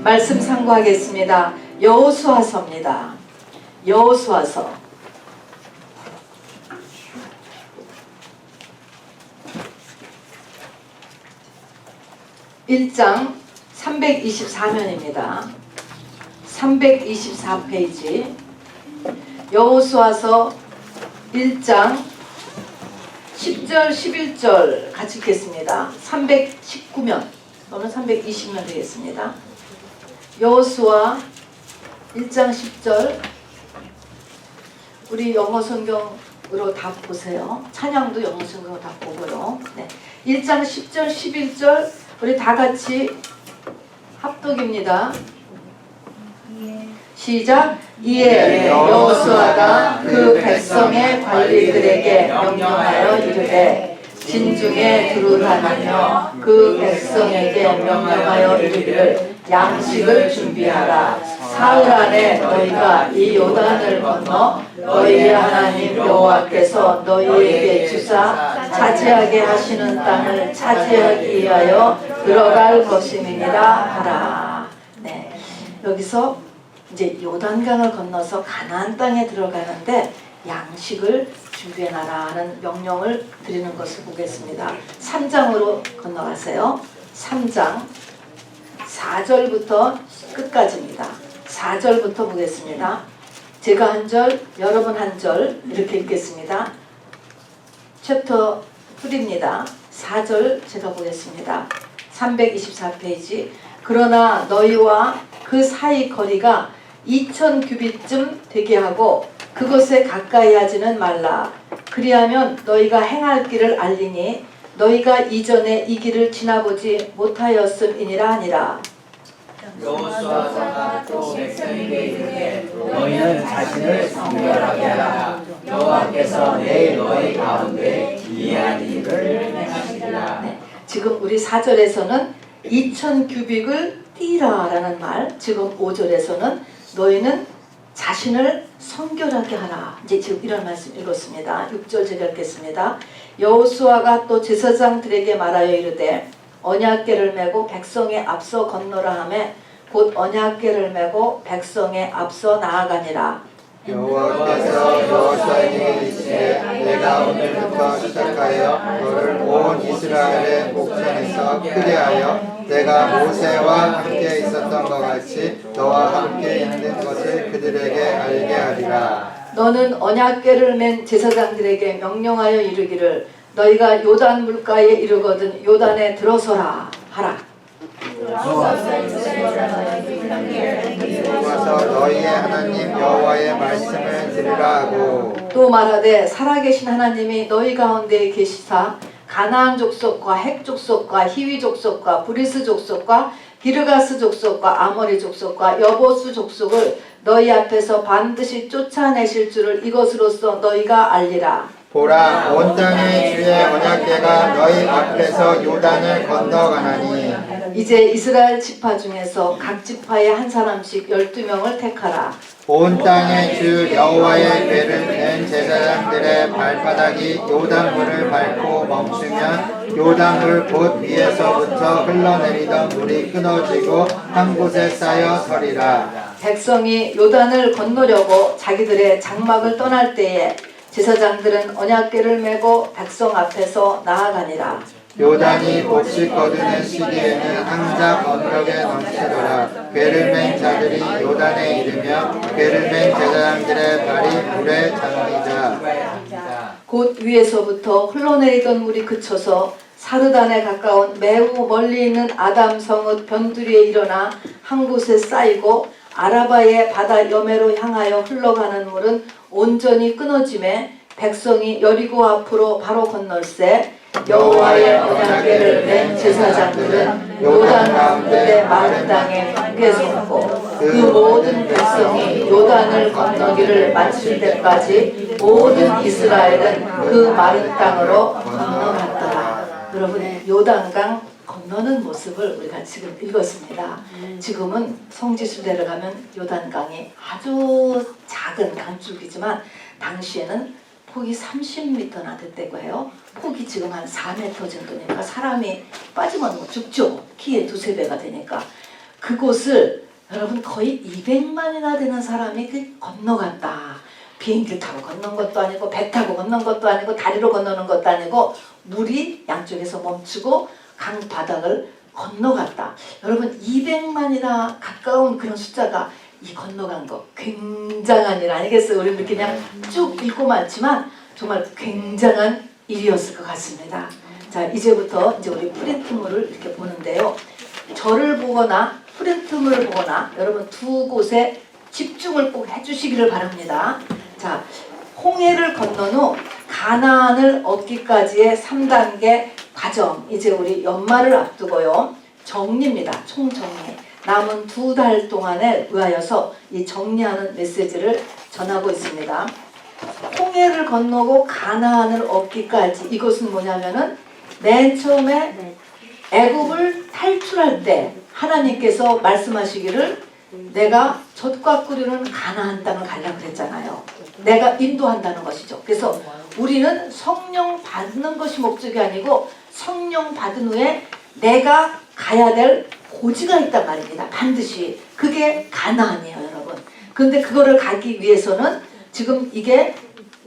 말씀 상고하겠습니다. 여호수아서입니다. 여호수아서 1장 324면입니다. 324페이지 여호수아서 1장 10절 11절 같이 읽겠습니다. 319면 또는 320면 되겠습니다. 여호수아 1장 10절 우리 영어 성경으로 다 보세요. 찬양도 영어 성경으로 다 보고요. 네. 1장 10절 11절 우리 다 같이 합독입니다. 시작. 이에 여호수아가 그 백성의 관리들에게 명령하여 이르되 진중에 두루다니며 그 백성에게 명령하여 이르기를 양식을 준비하라. 사흘 안에 너희가 이 요단을 건너 너희의 하나님 여호와께서 너희에게 주사 차지하게 하시는 땅을 차지하기 위하여 들어갈 것임이니라 하라. 네, 여기서 이제 요단강을 건너서 가나안 땅에 들어가는데 양식을 준비해놔라는 명령을 드리는 것을 보겠습니다. 3장으로 건너가세요. 3장 4절부터 끝까지입니다. 4절부터 보겠습니다. 제가 한 절, 여러분 한 절 이렇게 읽겠습니다. 챕터 2입니다. 4절 제가 보겠습니다. 324페이지. 그러나 너희와 그 사이 거리가 2000 규빗쯤 되게 하고 그것에 가까이 하지는 말라. 그리하면 너희가 행할 길을 알리니 너희가 이전에 이 길을 지나보지 못하였음이니라 하니라. 여호수아가 또 백성에게 이르되 너희는 자신을 성결하게 하라. 여호와께서 내일 너희 가운데 이해한 일을 행하시리라. 네, 지금 우리 4절에서는 2000 규빅을 띠라 라는 말, 지금 5절에서는 너희는 자신을 성결하게 하라. 이제 지금 이런 말씀 읽었습니다. 6절 제가 읽겠습니다. 여호수아가 또 제사장들에게 말하여 이르되 언약궤를 메고 백성에 앞서 건너라 하매 곧 언약궤를 메고 백성에 앞서 나아가니라. 여호와께서 여호수아에게 이르시되 내가 오늘부터 시작하여 너를 온 이스라엘의 목전에서 크게 하여 내가 모세와 함께 있었던 것 같이 너와 함께 있는 것을 그들에게 알게 하리라. 너는 언약궤를 맨 제사장들에게 명령하여 이르기를 너희가 요단 물가에 이르거든 요단에 들어서라 하라. 와서 너희의 하나님 여호와의 말씀을 들으라 하고 또 말하되 살아계신 하나님이 너희 가운데 계시사 가나안 족속과 헷 족속과 히위 족속과 브리스 족속과 기르가스 족속과 아모리 족속과 여보스 족속을 너희 앞에서 반드시 쫓아내실 줄을 이것으로써 너희가 알리라. 보라 온 땅의 주의 언약궤가 너희 앞에서 요단을 건너가나니 이제 이스라엘 지파 중에서 각 지파에 한 사람씩 12명을 택하라. 온 땅의 주 여호와의 궤를 맨 제사장들의 발바닥이 요단물을 밟고 멈추면 요단물 곧 위에서부터 흘러내리던 물이 끊어지고 한 곳에 쌓여 서리라. 백성이 요단을 건너려고 자기들의 장막을 떠날 때에 제사장들은 언약궤를 메고 백성 앞에서 나아가니라. 요단이 몹시 거두는 시기에는 항상 언덕에 넘치더라. 궤를 맨 자들이 요단에 이르며 궤를 맨 제사장들의 발이 물에 잠기자 곧 위에서부터 흘러내리던 물이 그쳐서 사르단에 가까운 매우 멀리 있는 아담 성읍 변두리에 일어나 한 곳에 쌓이고 아라바의 바다 여매로 향하여 흘러가는 물은 온전히 끊어짐에 백성이 여리고 앞으로 바로 건널세 여호와의 언약궤를 맨 제사장들은 요단 가운데 마른 땅에 함께 섰고 그 모든 백성이 요단을 건너기를 마칠 때까지 모든 이스라엘은 그 마른 땅으로 건너갔더라. 여러분 요단강 건너는 모습을 우리가 지금 읽었습니다. 지금은 성지순례를 가면 요단강이 아주 작은 강줄기지만 당시에는 폭이 30m나 됐다고 해요. 폭이 지금 한 4m 정도니까 사람이 빠지면 죽죠. 키에 2~3배가 되니까. 그곳을 여러분 거의 200만이나 되는 사람이 건너갔다. 비행기를 타고 건넌 것도 아니고 배 타고 건넌 것도 아니고 다리로 건너는 것도 아니고 물이 양쪽에서 멈추고 강 바닥을 건너갔다. 여러분 200만이나 가까운 그런 숫자가 이 건너간 거 굉장한 일 아니겠어요? 우리는 이렇게 그냥 쭉 읽고만 있지만 정말 굉장한 일이었을 것 같습니다. 자, 이제부터 이제 우리 프린트물을 이렇게 보는데요. 절을 보거나 프린트물을 보거나 여러분 두 곳에 집중을 꼭 해주시기를 바랍니다. 자, 홍해를 건넌 후 가나안을 얻기까지의 3단계 과정. 이제 우리 연말을 앞두고요. 정리입니다. 총정리. 남은 2달 동안에 의하여서 이 정리하는 메시지를 전하고 있습니다. 홍해를 건너고 가나안을 얻기까지 이것은 뭐냐면은 맨 처음에 애굽을 탈출할 때 하나님께서 말씀하시기를 내가 젖과 꿀이는 가나안 땅을 가려고 그랬잖아요. 내가 인도한다는 것이죠. 그래서 우리는 성령 받는 것이 목적이 아니고 성령 받은 후에 내가 가야 될 고지가 있단 말입니다. 반드시. 그게 가나안이에요, 여러분. 그런데 그거를 가기 위해서는 지금 이게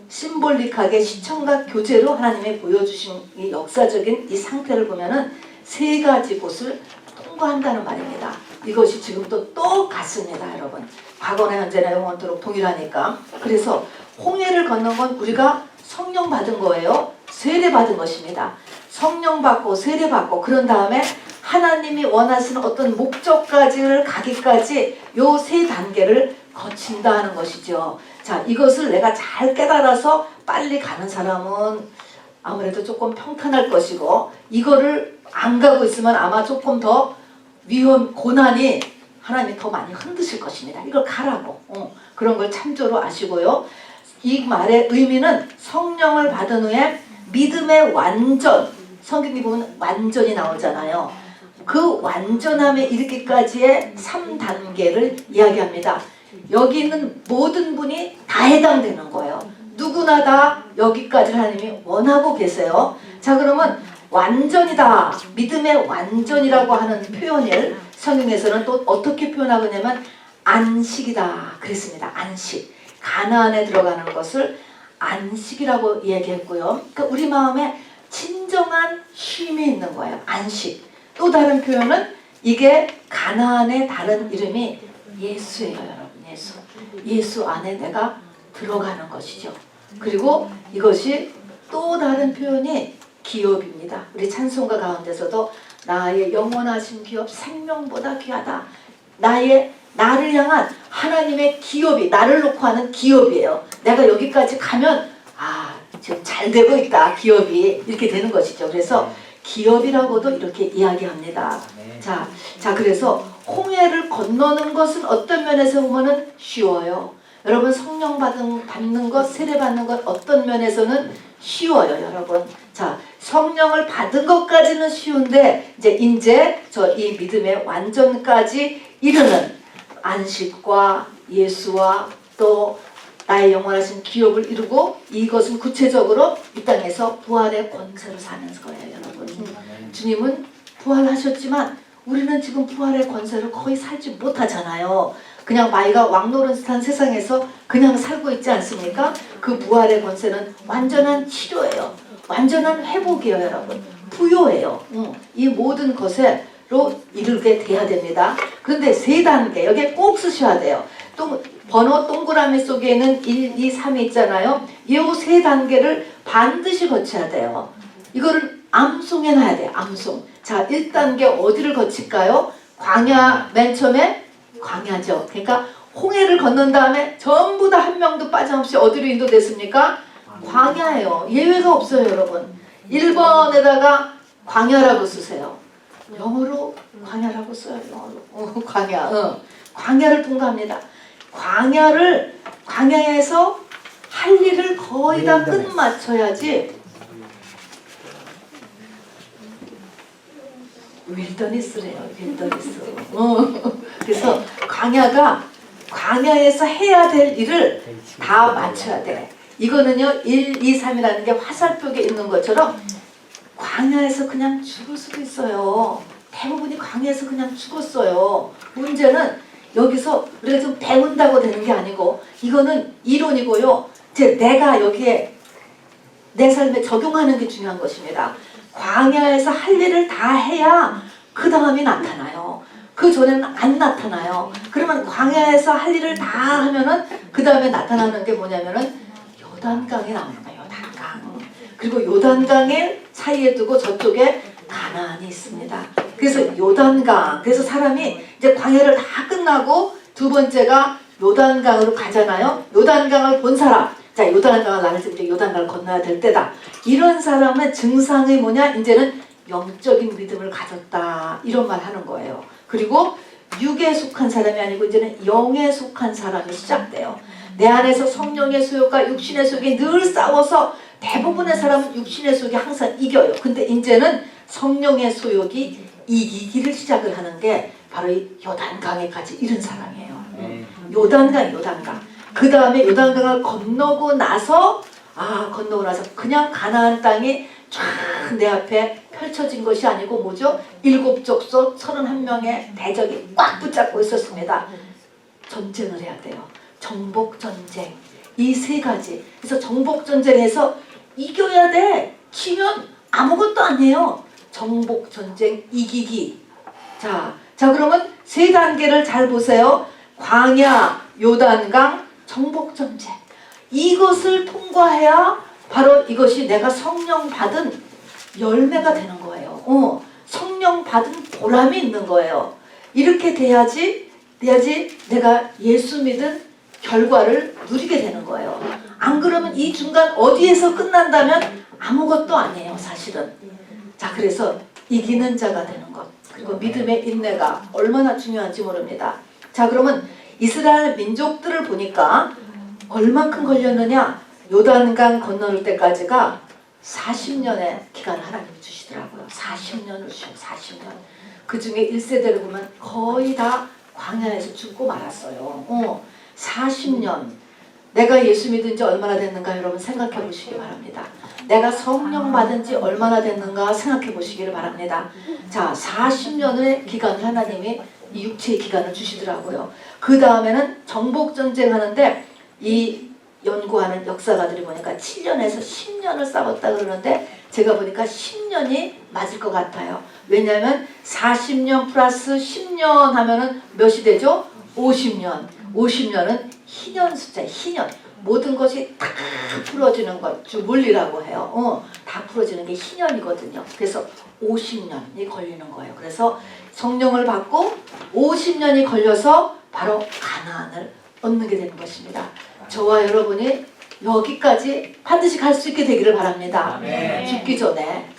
심볼릭하게 시청각 교제로 하나님이 보여주신 이 역사적인 이 상태를 보면은 3가지 곳을 통과한다는 말입니다. 이것이 지금도 똑같습니다, 여러분. 과거나 현재나 영원토록 동일하니까. 그래서 홍해를 건넌 건 우리가 성령 받은 거예요. 세례 받은 것입니다. 성령 받고 세례 받고 그런 다음에 하나님이 원하시는 어떤 목적까지를 가기까지 요 3단계를 거친다 하는 것이죠. 자, 이것을 내가 잘 깨달아서 빨리 가는 사람은 아무래도 조금 평탄할 것이고 이거를 안 가고 있으면 아마 조금 더 고난이 하나님이 더 많이 흔드실 것입니다. 이걸 가라고. 그런 걸 참조로 아시고요. 이 말의 의미는 성령을 받은 후에 믿음의 완전, 성경에 보면 완전이 나오잖아요. 그 완전함에 이르기까지의 3단계를 이야기합니다. 여기 있는 모든 분이 다 해당되는 거예요. 누구나 다 여기까지 하나님이 원하고 계세요. 자, 그러면 완전이다. 믿음의 완전이라고 하는 표현을 성경에서는 또 어떻게 표현하고 있냐면 안식이다 그랬습니다. 안식. 가나안에 들어가는 것을 안식이라고 이야기했고요. 그러니까 우리 마음에 진정한 쉼이 있는 거예요. 안식. 또 다른 표현은 이게 가나안의 다른 이름이 예수예요, 여러분. 예수. 예수 안에 내가 들어가는 것이죠. 그리고 이것이 또 다른 표현이 기업입니다. 우리 찬송가 가운데서도 나의 영원하신 기업 생명보다 귀하다. 나를 향한 하나님의 기업이 나를 놓고 하는 기업이에요. 내가 여기까지 가면 지금 잘 되고 있다. 기업이 이렇게 되는 것이죠. 그래서 기업이라고도 이렇게 이야기합니다. 자, 그래서 홍해를 건너는 것은 어떤 면에서 보면은 쉬워요. 여러분 성령 받는 것, 세례 받는 것 어떤 면에서는 쉬워요, 여러분. 자, 성령을 받은 것까지는 쉬운데 이제 저 이 믿음의 완전까지 이르는 안식과 예수와 또 나의 영원하신 기업을 이루고 이것은 구체적으로 이 땅에서 부활의 권세로 사는 거예요, 여러분. 주님은 부활하셨지만 우리는 지금 부활의 권세로 거의 살지 못하잖아요. 그냥 마이가 왕노릇한 세상에서 그냥 살고 있지 않습니까? 그 부활의 권세는 완전한 치료예요. 완전한 회복이에요, 여러분. 부요예요. 이 모든 것으로 이르게 돼야 됩니다. 그런데 3단계 여기에 꼭 쓰셔야 돼요. 또 번호 동그라미 속에는 1, 2, 3이 있잖아요. 이 3단계를 반드시 거쳐야 돼요. 이거를 암송해놔야 돼요. 암송. 자, 1단계 어디를 거칠까요? 광야. 맨 처음에 광야죠. 그러니까 홍해를 건넌 다음에 전부 다 한 명도 빠짐없이 어디로 인도됐습니까? 광야예요. 예외가 없어요, 여러분. 1번에다가 광야라고 쓰세요. 영어로 광야라고 써요. 영어로. 광야. 광야를 통과합니다. 광야에서 할 일을 거의 다 끝마쳐야지. 윌더니스래요. 윌더니스. 그래서 광야에서 해야 될 일을 다 마쳐야 돼. 이거는요 1, 2, 3이라는 게 화살표에 있는 것처럼 광야에서 그냥 죽을 수도 있어요. 대부분이 광야에서 그냥 죽었어요. 문제는 여기서 우리가 좀 배운다고 되는 게 아니고 이거는 이론이고요. 이제 내가 여기에 내 삶에 적용하는 게 중요한 것입니다. 광야에서 할 일을 다 해야 그 다음이 나타나요. 그 전에는 안 나타나요. 그러면 광야에서 할 일을 다 하면은 그 다음에 나타나는 게 뭐냐면은 요단강이 나오는 거예요. 요단강. 그리고 요단강을 사이에 두고 저쪽에 가나안이 있습니다. 그래서 요단강. 그래서 사람이 이제 광야를 다 끝나고 두 번째가 요단강으로 가잖아요. 요단강을 본 사람. 자, 요단강을 나를 때 요단강을 건너야 될 때다. 이런 사람은 증상이 뭐냐? 이제는 영적인 믿음을 가졌다. 이런 말 하는 거예요. 그리고 육에 속한 사람이 아니고 이제는 영에 속한 사람이 시작돼요. 내 안에서 성령의 소욕과 육신의 소욕이 늘 싸워서 대부분의 사람은 육신의 소욕이 항상 이겨요. 근데 이제는 성령의 소욕이 이기기를 시작을 하는 게 바로 이 요단강에까지 이른 사람이에요. 요단강. 그 다음에 요단강을 건너고 나서 건너고 나서 그냥 가나안 땅이 쫙 내 앞에 펼쳐진 것이 아니고 뭐죠? 7 족속 31명의 대적이 꽉 붙잡고 있었습니다. 전쟁을 해야 돼요. 정복전쟁. 이 3가지. 그래서 정복전쟁에서 이겨야 돼. 지면 아무것도 아니에요. 정복전쟁 이기기. 자 그러면 3단계를 잘 보세요. 광야, 요단강, 정복전쟁. 이것을 통과해야 바로 이것이 내가 성령 받은 열매가 되는 거예요. 성령 받은 보람이 있는 거예요. 이렇게 돼야지 내가 예수 믿은 결과를 누리게 되는 거예요. 안 그러면 이 중간 어디에서 끝난다면 아무것도 아니에요, 사실은. 자, 그래서 이기는 자가 되는 것. 그리고 믿음의 인내가 얼마나 중요한지 모릅니다. 자, 그러면 이스라엘 민족들을 보니까 얼만큼 걸렸느냐? 요단강 건너올 때까지가 40년의 기간을 하나님이 주시더라고요. 40년을 주셔요. 40년. 그 중에 1세대를 보면 거의 다 광야에서 죽고 말았어요. 40년. 내가 예수 믿은 지 얼마나 됐는가 여러분 생각해 보시기 바랍니다. 내가 성령 받은 지 얼마나 됐는가 생각해 보시기를 바랍니다. 자, 40년의 기간을 하나님이 이 육체의 기간을 주시더라고요. 그 다음에는 정복전쟁 하는데 이 연구하는 역사가들이 보니까 7년에서 10년을 싸웠다 그러는데 제가 보니까 10년이 맞을 것 같아요. 왜냐하면 40년 플러스 10년 하면은 몇이 되죠? 50년. 50년은 희년 숫자, 희년. 모든 것이 다 풀어지는 것, 주물리라고 해요. 다 풀어지는 게 희년이거든요. 그래서 50년이 걸리는 거예요. 그래서 성령을 받고 50년이 걸려서 바로 가나안을 얻는 게 되는 것입니다. 저와 여러분이 여기까지 반드시 갈 수 있게 되기를 바랍니다. 아멘. 죽기 전에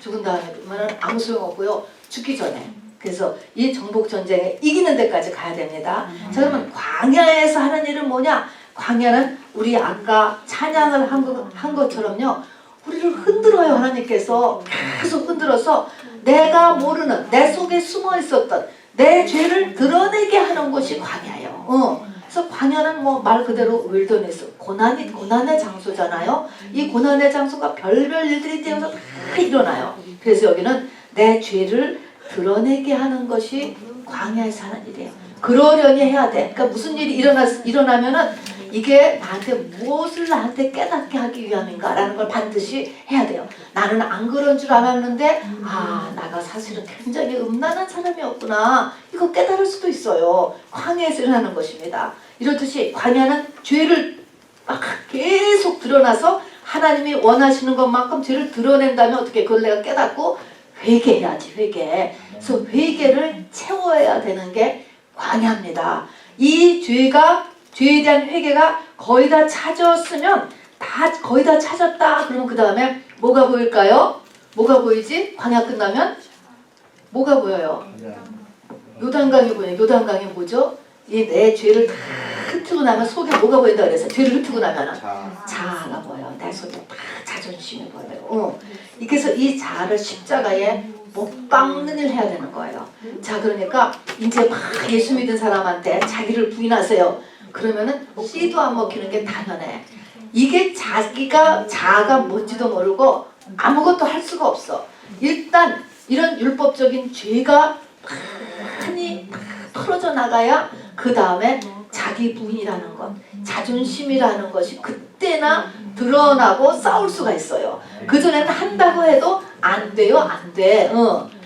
죽은 다음에 보면 아무 소용없고요. 죽기 전에. 그래서 이 정복전쟁에 이기는 데까지 가야 됩니다. 자, 그러면 광야에서 하는 일은 뭐냐? 광야는 우리 아까 찬양을 한 것처럼요. 우리를 흔들어요. 하나님께서 계속 흔들어서 내가 모르는 내 속에 숨어 있었던 내 죄를 드러내게 하는 것이 광야예요. 그래서 광야는 뭐 말 그대로 윌더니스, 고난의 장소잖아요. 이 고난의 장소가 별별 일들이 되어서 다 일어나요. 그래서 여기는 내 죄를 드러내게 하는 것이 광야에서 하는 일이에요. 그러려니 해야 돼. 그러니까 무슨 일이 일어나면은 이게 무엇을 나한테 깨닫게 하기 위함인가라는 걸 반드시 해야 돼요. 나는 안 그런 줄 알았는데 나가 사실은 굉장히 음란한 사람이었구나. 이거 깨달을 수도 있어요. 광야에서 일어나는 것입니다. 이렇듯이 광야는 죄를 막 계속 드러나서 하나님이 원하시는 것만큼 죄를 드러낸다면 어떻게 그걸 내가 깨닫고 회개해야지. 회개. 그래서 회개를 채워야 되는 게 광야입니다. 이 죄에 대한 회개가 거의 다 찾았으면 거의 다 찾았다. 그러면 그 다음에 뭐가 보일까요? 뭐가 보이지? 광야 끝나면 뭐가 보여요? 요단강이 보여요. 요단강이 뭐죠? 이 내 죄를 다 흩트고 나면 속에 뭐가 보인다 그래서 죄를 흩트고 나면 자아가 보여요. 내 속에 다 자존심이 보여요. 그래서 이 자아를 십자가에 못 박는 일 해야 되는 거예요. 자, 그러니까 이제 막 예수 믿은 사람한테 자기를 부인하세요. 그러면은 씨도 안 먹히는 게 당연해. 이게 자아가 뭔지도 모르고 아무것도 할 수가 없어. 일단 이런 율법적인 죄가 많이 털어져 나가야 그 다음에 자기 부인이라는 것, 자존심이라는 것이 그때나 드러나고 싸울 수가 있어요. 그전에는 한다고 해도 안 돼요, 안 돼.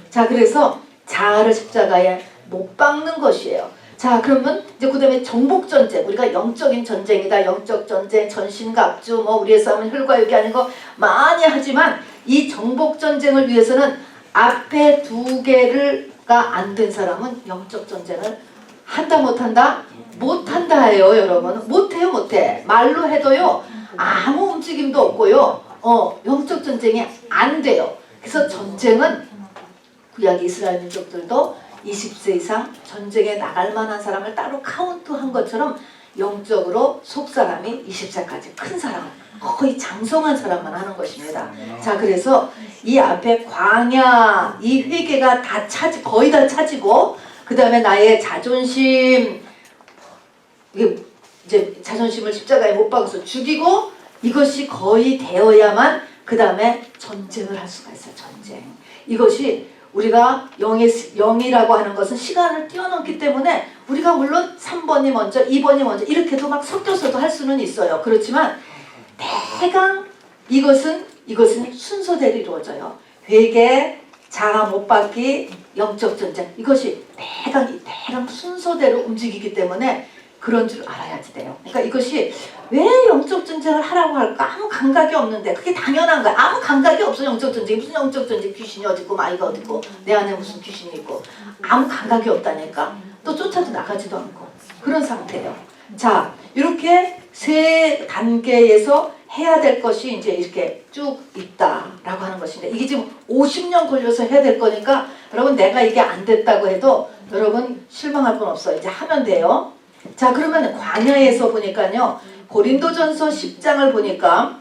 자, 그래서 자아를 십자가에 못 박는 것이에요. 자, 그러면 이제 그 다음에 정복전쟁, 우리가 영적인 전쟁이다, 영적 전쟁, 전신갑주, 뭐 우리의 싸움은 혈과 육이 아닌 거 많이 하지만 이 정복전쟁을 위해서는 앞에 두 개가 안 된 사람은 영적 전쟁을 한다 못한다? 못한다예요, 여러분. 못해요, 못해. 말로 해도요 아무 움직임도 없고요 영적 전쟁이 안 돼요. 그래서 전쟁은 구약 이스라엘 민족들도 20세 이상 전쟁에 나갈 만한 사람을 따로 카운트한 것처럼 영적으로 속사람이 20세까지 큰 사람, 거의 장성한 사람만 하는 것입니다. 자, 그래서 이 앞에 광야, 이 회개가 다 거의 다 차지고, 그 다음에 나의 자존심, 이게 이제 자존심을 십자가에 못 박아서 죽이고, 이것이 거의 되어야만 그 다음에 전쟁을 할 수가 있어요. 전쟁. 이것이 우리가 영이라고 하는 것은 시간을 뛰어넘기 때문에 우리가 물론 3번이 먼저 2번이 먼저 이렇게도 막 섞여서도 할 수는 있어요. 그렇지만 대강 이것은 순서대로 이루어져요. 회개, 자아 못 받기, 영적 전쟁, 이것이 대강 순서대로 움직이기 때문에 그런 줄 알아야지 돼요. 그러니까 이것이 왜 영적 전쟁을 하라고 할까? 아무 감각이 없는데 그게 당연한 거야. 아무 감각이 없어. 영적 전쟁. 무슨 영적 전쟁, 귀신이 어디고 마이가 어디고 내 안에 무슨 귀신이 있고 아무 감각이 없다니까. 또 쫓아도 나가지도 않고 그런 상태예요. 자, 이렇게 세 단계에서 해야 될 것이 이제 이렇게 쭉 있다라고 하는 것인데, 이게 지금 50년 걸려서 해야 될 거니까 여러분, 내가 이게 안 됐다고 해도 여러분 실망할 건 없어요. 이제 하면 돼요. 자, 그러면 광야에서 보니까요, 고린도전서 10장을 보니까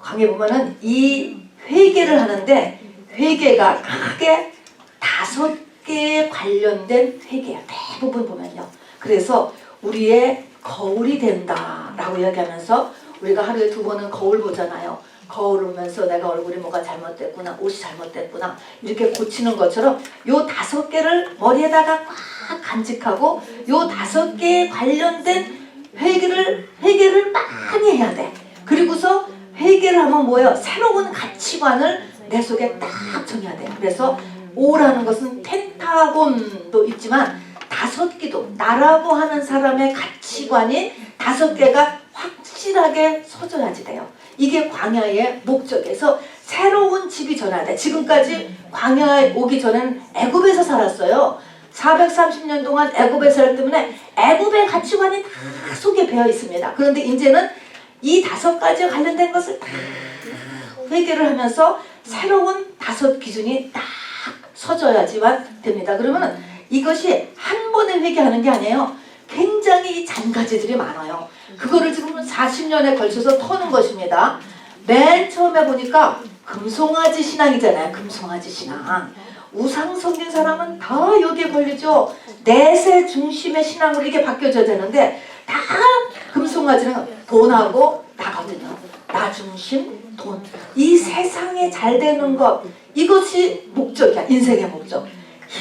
광야에 보면은 이 회개를 하는데, 회개가 크게 5개에 관련된 회개야. 대부분 보면요. 그래서 우리의 거울이 된다라고 이야기하면서 우리가 하루에 2번은 거울 보잖아요. 거울 보면서 내가 얼굴이 뭐가 잘못됐구나, 옷이 잘못됐구나, 이렇게 고치는 것처럼 요 5개를 머리에다가 꽉 간직하고 요 5개에 관련된 회개를 많이 해야 돼. 그리고서 회개를 하면 뭐예요? 새로운 가치관을 내 속에 딱 정해야 돼요. 그래서 오라는 것은 펜타곤도 있지만 5기도, 나라고 하는 사람의 가치관이 5개가 확실하게 서져야지 돼요. 이게 광야의 목적에서 새로운 집이 전해야 돼. 지금까지 광야에 오기 전에는 애굽에서 살았어요. 430년 동안 애굽에 살았기 때문에 애굽의 가치관이 다 속에 배어 있습니다. 그런데 이제는 이 5가지에 관련된 것을 다 회개를 하면서 새로운 5 기준이 딱 서져야지만 됩니다. 그러면 이것이 한 번에 회개하는 게 아니에요. 굉장히 잔가지들이 많아요. 그거를 지금 40년에 걸쳐서 터는 것입니다. 맨 처음에 보니까 금송아지 신앙이잖아요. 금송아지 신앙. 우상 섬긴 사람은 다 여기에 걸리죠. 내세 중심의 신앙으로 이게 바뀌어져야 되는데 다 금송아지는 돈하고 나거든요. 나 중심, 돈. 이 세상에 잘 되는 것, 이것이 목적이야. 인생의 목적.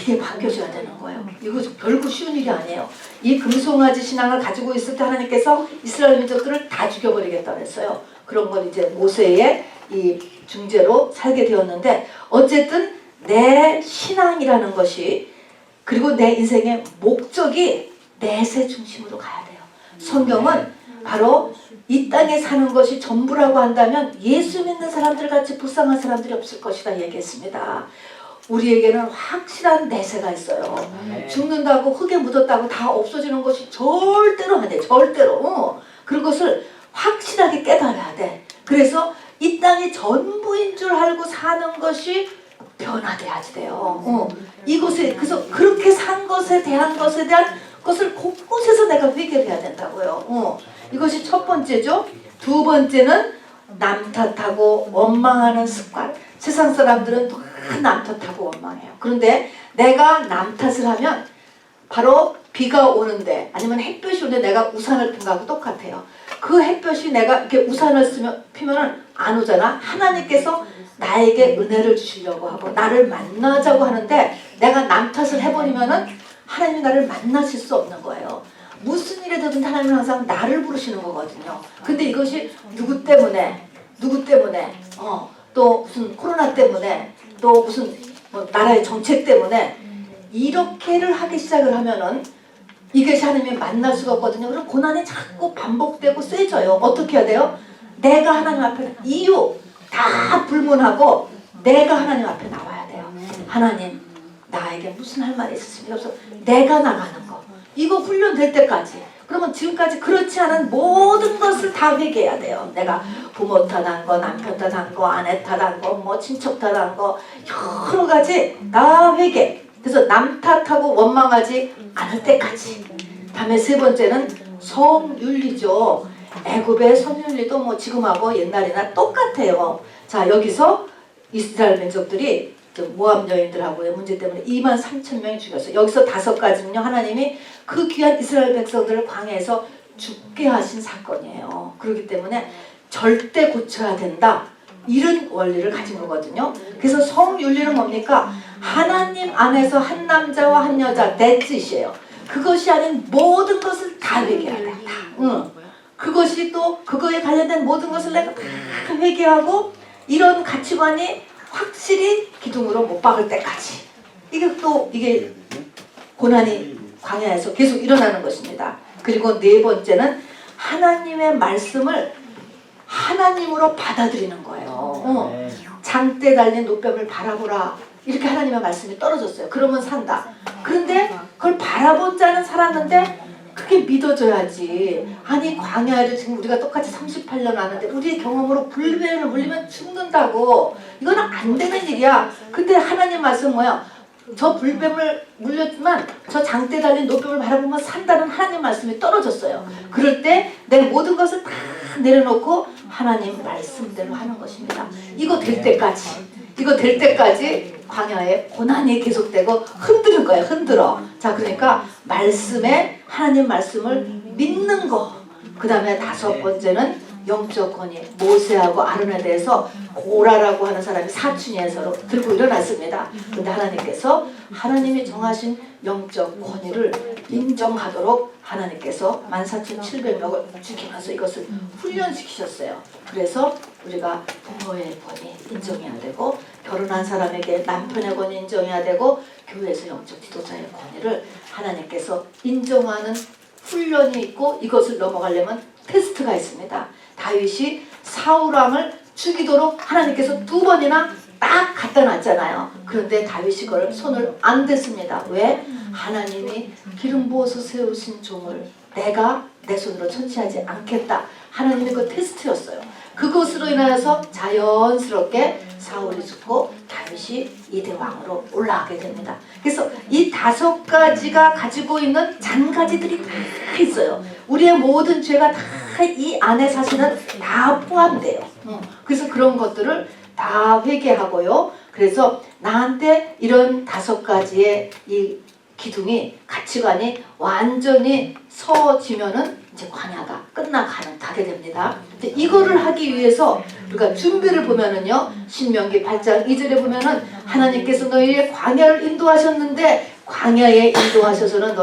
이게 바뀌어져야 되는 거예요. 이거 별거 쉬운 일이 아니에요. 이 금송아지 신앙을 가지고 있을 때 하나님께서 이스라엘 민족들을 다 죽여버리겠다고 했어요. 그런 걸 이제 모세의 이 중재로 살게 되었는데, 어쨌든 내 신앙이라는 것이, 그리고 내 인생의 목적이 내세 중심으로 가야 돼요. 성경은 바로 이 땅에 사는 것이 전부라고 한다면 예수 믿는 사람들 같이 불쌍한 사람들이 없을 것이다 얘기했습니다. 우리에게는 확실한 내세가 있어요. 죽는다고 흙에 묻었다고 다 없어지는 것이 절대로 안 돼. 절대로. 그런 것을 확실하게 깨달아야 돼. 그래서 이 땅이 전부인 줄 알고 사는 것이 변화돼야지 돼요. 이곳에, 그래서 그렇게 산 것에 대한 것을 곳곳에서 내가 회개를 해야 된다고요. 이것이 첫 번째죠. 두 번째는 남 탓하고 원망하는 습관. 세상 사람들은 다 남 탓하고 원망해요. 그런데 내가 남 탓을 하면 바로 비가 오는데, 아니면 햇볕이 오는데 내가 우산을 핀 거하고 똑같아요. 그 햇볕이 내가 이렇게 우산을 피면은 안 오잖아. 하나님께서 나에게 은혜를 주시려고 하고 나를 만나자고 하는데 내가 남 탓을 해버리면은 하나님이 나를 만나실 수 없는 거예요. 무슨 일에 되든 하나님은 항상 나를 부르시는 거거든요. 근데 이것이 누구 때문에 또 무슨 코로나 때문에 또 무슨 뭐 나라의 정책 때문에 이렇게를 하기 시작을 하면은 이것이 하나님이 만날 수가 없거든요. 그럼 고난이 자꾸 반복되고 세져요. 어떻게 해야 돼요? 내가 하나님 앞에 이유 다 불문하고 내가 하나님 앞에 나와야 돼요. 하나님 나에게 무슨 할 말이 있으십니까? 그래서 내가 나가는 거 이거 훈련될 때까지 그러면 지금까지 그렇지 않은 모든 것을 다 회개해야 돼요. 내가 부모 탓한 거, 남편 탓한 거, 아내 탓한 거, 뭐 친척 탓한 거 여러 가지 다 회개. 그래서 남 탓하고 원망하지 않을 때까지. 다음에 세 번째는 성윤리죠. 애굽의 성윤리도 뭐 지금하고 옛날이나 똑같아요. 자 여기서 이스라엘 민족들이 모압 여인들하고의 문제 때문에 23,000명이 죽였어요. 여기서 5가지는요. 하나님이 그 귀한 이스라엘 백성들을 광야에서 죽게 하신 사건이에요. 그렇기 때문에 절대 고쳐야 된다. 이런 원리를 가진 거거든요. 그래서 성윤리는 뭡니까? 하나님 안에서 한 남자와 한 여자 내 뜻이에요. 그것이 아닌 모든 것을 다 회개해야 된다. 그것이 또 그거에 관련된 모든 것을 내가 다 회개하고 이런 가치관이 확실히 기둥으로 못 박을 때까지 이게 고난이 광야에서 계속 일어나는 것입니다. 그리고 네 번째는 하나님의 말씀을 하나님으로 받아들이는 거예요. 장대 달린 노뱀을 바라보라 이렇게 하나님의 말씀이 떨어졌어요. 그러면 산다. 그런데 그걸 바라본 자는 살았는데 그게 믿어져야지. 아니 광야를 지금 우리가 똑같이 38년 왔는데 우리의 경험으로 불뱀을 물리면 죽는다고. 이거는 안 되는 일이야. 근데 하나님 말씀 뭐야? 저 불뱀을 물렸지만 저 장대 달린 노뱀을 바라보면 산다는 하나님 말씀이 떨어졌어요. 그럴 때 내 모든 것을 다 내려놓고 하나님 말씀대로 하는 것입니다. 이거 될 때까지 광야에 고난이 계속되고 흔드는 거예요. 흔들어. 자 그러니까 말씀에 하나님 말씀을 믿는 거. 그 다음에 5번째는 영적 권위. 모세하고 아론에 대해서 고라라고 하는 사람이 사춘예에서 들고 일어났습니다. 근데 하나님께서 하나님이 정하신 영적 권위를 인정하도록 하나님께서 14,700명을 죽이면서 이것을 훈련시키셨어요. 그래서 우리가 부모의 권위 인정해야 되고 결혼한 사람에게 남편의 권위 인정해야 되고 교회에서 영적 지도자의 권위를 하나님께서 인정하는 훈련이 있고 이것을 넘어가려면 테스트가 있습니다. 다윗이 사울왕을 죽이도록 하나님께서 2번이나 딱 갖다 놨잖아요. 그런데 다윗이 그걸 손을 안 댔습니다. 왜? 하나님이 기름 부어서 세우신 종을 내가 내 손으로 천치하지 않겠다. 하나님의 그 테스트였어요. 그것으로 인하여서 자연스럽게 사울이 죽고 다윗이 2대 왕으로 올라가게 됩니다. 그래서 이 5가지가 가지고 있는 잔가지들이 다 있어요. 우리의 모든 죄가 다 이 안에 사실은 다 포함돼요. 그래서 그런 것들을 다 회개하고요. 그래서 나한테 이런 5가지의 이 기둥이 가치관이 완전히 서지면은 이제 광야가 가게 됩니다. 이거를 하기 위해서 우리가 준비를 보면은요. 신명기 8장 2절에 보면은 하나님께서 너희의 광야를 인도하셨는데 광야에 인도하셔서는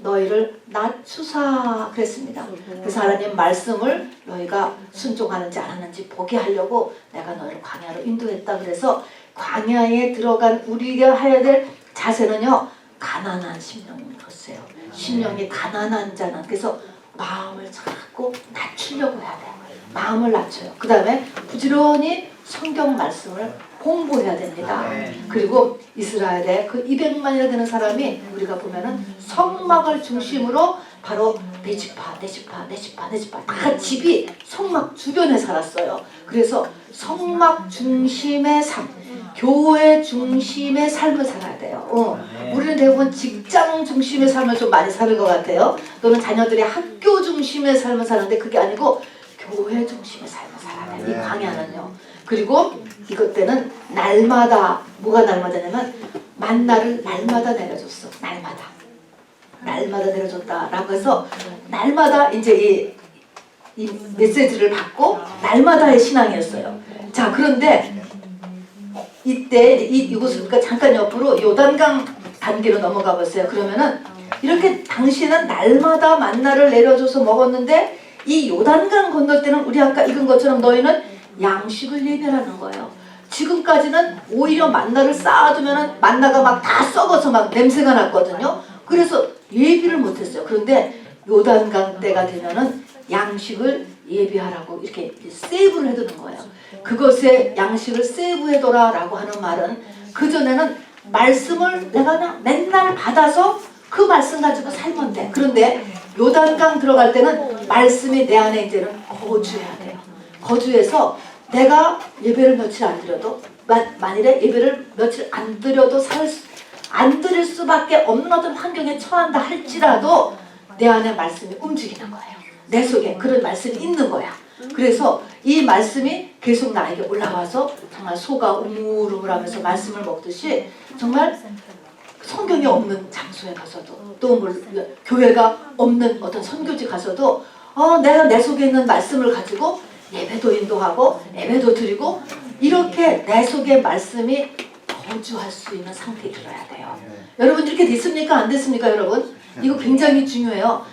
너희를 낮추사 그랬습니다. 그래서 하나님 말씀을 너희가 순종하는지 안 하는지 보게 하려고 내가 너희를 광야로 인도했다. 그래서 광야에 들어간 우리가 해야 될 자세는요. 가난한 심령인 것이에요. 심령이 가난한 자는 그래서 마음을 자꾸 낮추려고 해야 돼요. 마음을 낮춰요. 그 다음에 부지런히 성경 말씀을 공부해야 됩니다. 그리고 이스라엘에 그 200만이나 되는 사람이 우리가 보면은 성막을 중심으로 바로 내 지파 다 집이 성막 주변에 살았어요. 그래서 성막 중심의 삶, 교회 중심의 삶을 살아야 돼요. 우리는 대부분 직장 중심의 삶을 좀 많이 사는 것 같아요. 또는 자녀들이 학교 중심의 삶을 사는데 그게 아니고 교회 중심의 삶을 살아야 돼요. 이 광야는요. 그리고 이것 때는 날마다 뭐가 날마다냐면 만나를 날마다 내려줬어. 날마다 내려줬다라고 해서 날마다 이제 이 이 메시지를 받고 날마다의 신앙이었어요. 자, 그런데 이때 이곳을 우리가 잠깐 옆으로 요단강 단계로 넘어가 보세요. 그러면은 이렇게 당신은 날마다 만나를 내려줘서 먹었는데 이 요단강 건널 때는 우리 아까 읽은 것처럼 너희는 양식을 예배하는 거예요. 지금까지는 오히려 만나를 쌓아두면은 만나가 막 다 썩어서 막 냄새가 났거든요. 그래서 예비를 못했어요. 그런데 요단강 때가 되면은 양식을 예비하라고 이렇게 세이브를 해두는 거예요. 그것에 양식을 세이브해둬라 라고 하는 말은 그전에는 말씀을 내가 그냥 맨날 받아서 그 말씀 가지고 살면 돼. 그런데 요단강 들어갈 때는 말씀이 내 안에 이제는 거주해야 돼요. 거주해서 내가 예배를 며칠 안 드려도 만일에 예배를 며칠 안 드려도 안 드릴 수밖에 없는 어떤 환경에 처한다 할지라도 내 안에 말씀이 움직이는 거예요. 내 속에 그런 말씀이 있는 거야. 그래서 이 말씀이 계속 나에게 올라와서 정말 소가 우물우물하면서 말씀을 먹듯이 정말 성경이 없는 장소에 가서도 또 교회가 없는 어떤 선교지 가서도 내가 내 속에 있는 말씀을 가지고 예배도 인도하고 예배도 드리고 이렇게 내 속에 말씀이 거주할 수 있는 상태에 들어야 돼요. 여러분 이렇게 됐습니까? 안 됐습니까? 여러분? 이거 굉장히 중요해요.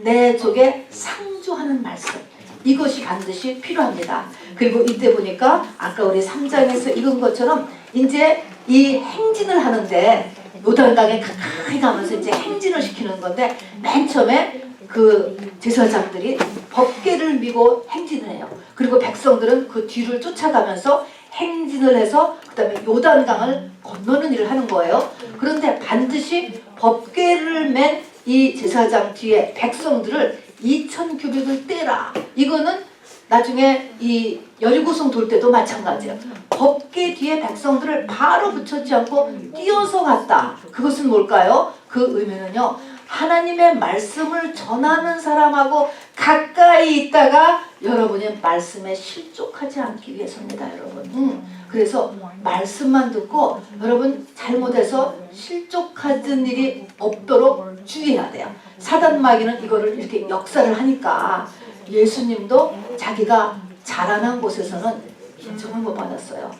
내 속에 상주하는 말씀 이것이 반드시 필요합니다. 그리고 이때 보니까 아까 우리 3장에서 읽은 것처럼 이제 이 행진을 하는데 요단강에 가까이 가면서 이제 행진을 시키는 건데 맨 처음에 그 제사장들이 법궤를 미고 행진을 해요. 그리고 백성들은 그 뒤를 쫓아가면서 행진을 해서 그 다음에 요단강을 건너는 일을 하는 거예요. 그런데 반드시 법궤를 맨 이 제사장 뒤에 백성들을 2000규빗을 떼라. 이거는 나중에 이 여리고성 돌 때도 마찬가지예요. 법궤 뒤에 백성들을 바로 붙여지 않고 뛰어서 갔다. 그것은 뭘까요? 그 의미는요. 하나님의 말씀을 전하는 사람하고 가까이 있다가 여러분의 말씀에 실족하지 않기 위해서입니다. 여러분. 그래서 말씀만 듣고 여러분 잘못해서 실족하는 일이 없도록 주의해야 돼요. 사단 마귀는 이거를 이렇게 역사를 하니까 예수님도 자기가 자라난 곳에서는 인정을 못 받았어요.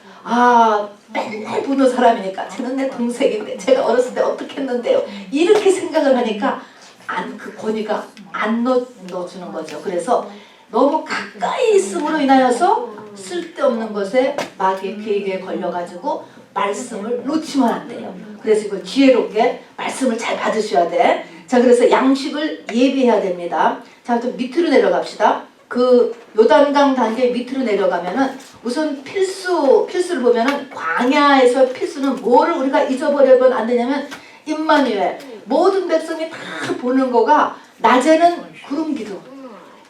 맨날 보는 사람이니까 쟤는 내 동생인데 제가 어렸을 때 어떻게 했는데요. 이렇게 생각을 하니까 그 권위가 안 넣어주는 거죠. 그래서 너무 가까이 있음으로 인하여서 쓸데없는 것에 마귀의 계획에 걸려가지고 말씀을 놓치면 안 돼요. 그래서 이걸 지혜롭게 말씀을 잘 받으셔야 돼. 자, 그래서 양식을 예비해야 됩니다. 자, 또 밑으로 내려갑시다. 그 요단강 단계 밑으로 내려가면은 우선 필수를 보면은 광야에서 필수는 뭐를 우리가 잊어버리면 안 되냐면 임마누엘 모든 백성이 다 보는 거가 낮에는 구름 기둥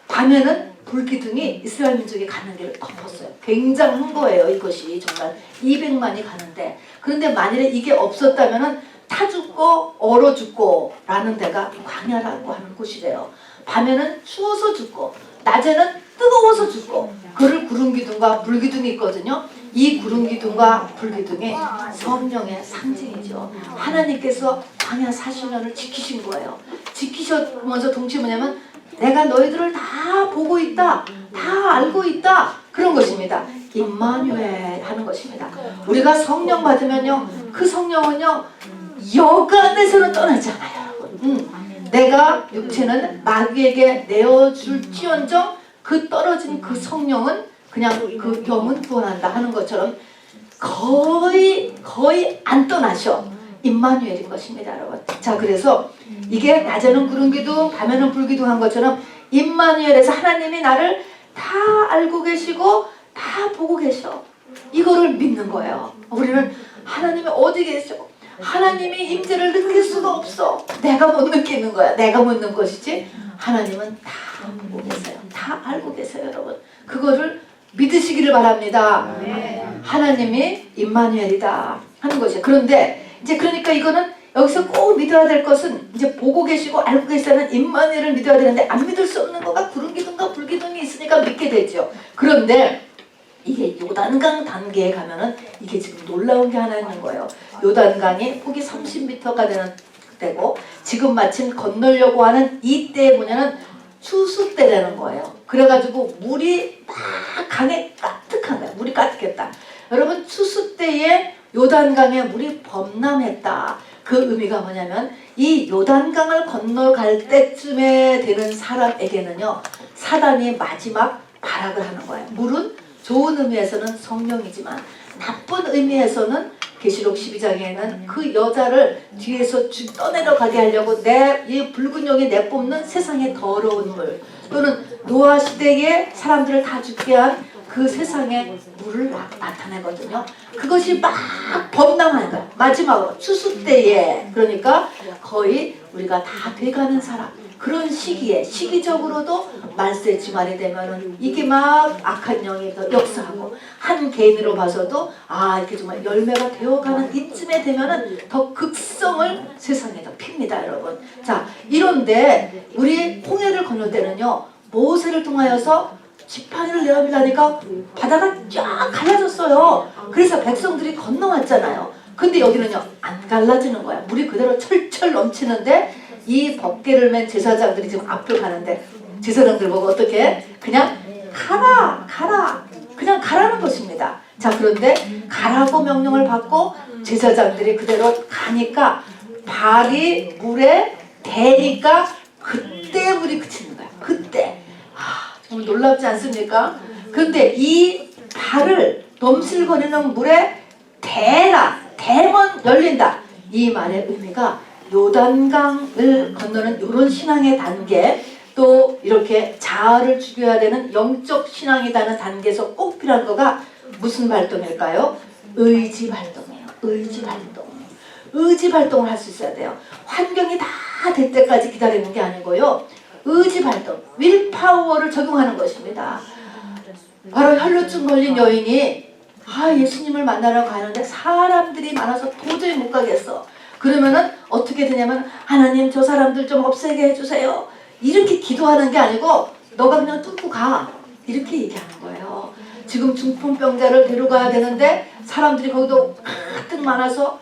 밤에는 불 기둥이 이스라엘 민족이 가는 길을 덮었어요. 굉장한 거예요. 이것이 정말 200만이 가는데 그런데 만일에 이게 없었다면은 타 죽고 얼어 죽고 라는 데가 광야라고 하는 곳이래요. 밤에는 추워서 죽고 낮에는 뜨거워서 죽고 그를 구름기둥과 불기둥이 있거든요. 이 구름기둥과 불기둥이 성령의 상징이죠. 하나님께서 광야 40년을 지키신 거예요. 지키시면서 동시에 뭐냐면 내가 너희들을 다 보고 있다. 다 알고 있다. 그런 것입니다. 임마누엘 하는 것입니다. 우리가 성령 받으면요. 그 성령은요. 여간에서는 떠나지 않아요. 여러분. 내가 육체는 마귀에게 내어줄지언정 그 떨어진 그 성령은 그냥 그 영은 구원한다 하는 것처럼 거의 안 떠나셔. 임마누엘인 것입니다, 여러분. 자, 그래서 이게 낮에는 구름기둥, 밤에는 불기둥 한 것처럼 임마누엘에서 하나님이 나를 다 알고 계시고 다 보고 계셔. 이거를 믿는 거예요. 우리는 하나님이 어디 계셔? 하나님이 임재를 느낄 수가 없어. 내가 못 느끼는 거야. 내가 못 느끼는 것이지. 하나님은 다 보고 계세요. 다 알고 계세요, 여러분. 그거를 믿으시기를 바랍니다. 하나님이 임마누엘이다 하는 것이에요. 그런데 이제 그러니까 이거는 여기서 꼭 믿어야 될 것은 이제 보고 계시고 알고 계시다는 임마누엘을 믿어야 되는데 안 믿을 수 없는 거가 구름기둥과 불기둥이 있으니까 믿게 되죠. 그런데 이게 요단강 단계에 가면은 이게 지금 놀라운 게 하나 있는 거예요. 요단강이 폭이 30m가 되는 때고 지금 마침 건너려고 하는 이때에 뭐냐면 추수 때라는 거예요. 그래가지고 물이 막 강에 까뜩한 거야. 물이 까뜩했다. 여러분 추수 때에 요단강에 물이 범람했다. 그 의미가 뭐냐면 이 요단강을 건너갈 때쯤에 되는 사람에게는요, 사단이 마지막 발악을 하는 거예요. 물은 좋은 의미에서는 성령이지만 나쁜 의미에서는 계시록 12장에는 그 여자를 뒤에서 떠내려가게 하려고 이 붉은 용이 내뿜는 세상의 더러운 물, 또는 노아 시대에 사람들을 다 죽게 한 그 세상의 물을 나타내거든요. 그것이 막 범람하는 거야. 마지막으로 추수 때에, 그러니까 거의 우리가 다 돼가는 사람, 그런 시기에 시기적으로도 말세 주말이 되면은 이게 막 악한 영이 역사하고, 한 개인으로 봐서도 이렇게 정말 열매가 되어가는 이쯤에 되면은 더 극성을 세상에 더 핍니다, 여러분. 자, 이런데 우리 홍해를 건널 때는요, 모세를 통하여서 지팡이를 내어밀라니까 바다가 쫙 갈라졌어요. 그래서 백성들이 건너왔잖아요. 근데 여기는요, 안 갈라지는 거야. 물이 그대로 철철 넘치는데 이 법궤를 맨 제사장들이 지금 앞을 가는데 제사장들 보고 어떻게? 그냥 가라 그냥 가라는 것입니다. 자, 그런데 가라고 명령을 받고 제사장들이 그대로 가니까 발이 물에 대니까 그때 물이 그치는 거야. 그때. 정말 놀랍지 않습니까? 그런데 이 발을 넘실거리는 물에 대면 열린다. 이 말의 의미가 요단강을 건너는 이런 신앙의 단계, 또 이렇게 자아를 죽여야 되는 영적 신앙이라는 단계에서 꼭 필요한 거가 무슨 발동일까요? 의지 발동이에요. 의지 발동. 의지 발동을 할 수 있어야 돼요. 환경이 다 될 때까지 기다리는 게 아니고요. 의지 발동, 윌파워를 적용하는 것입니다. 바로 혈루증 걸린 여인이 예수님을 만나러 가는데 사람들이 많아서 도저히 못 가겠어. 그러면은 어떻게 되냐면, 하나님 저 사람들 좀 없애게 해주세요. 이렇게 기도하는 게 아니고 너가 그냥 뚫고 가. 이렇게 얘기하는 거예요. 지금 중풍병자를 데려가야 되는데 사람들이 거기도 가득 많아서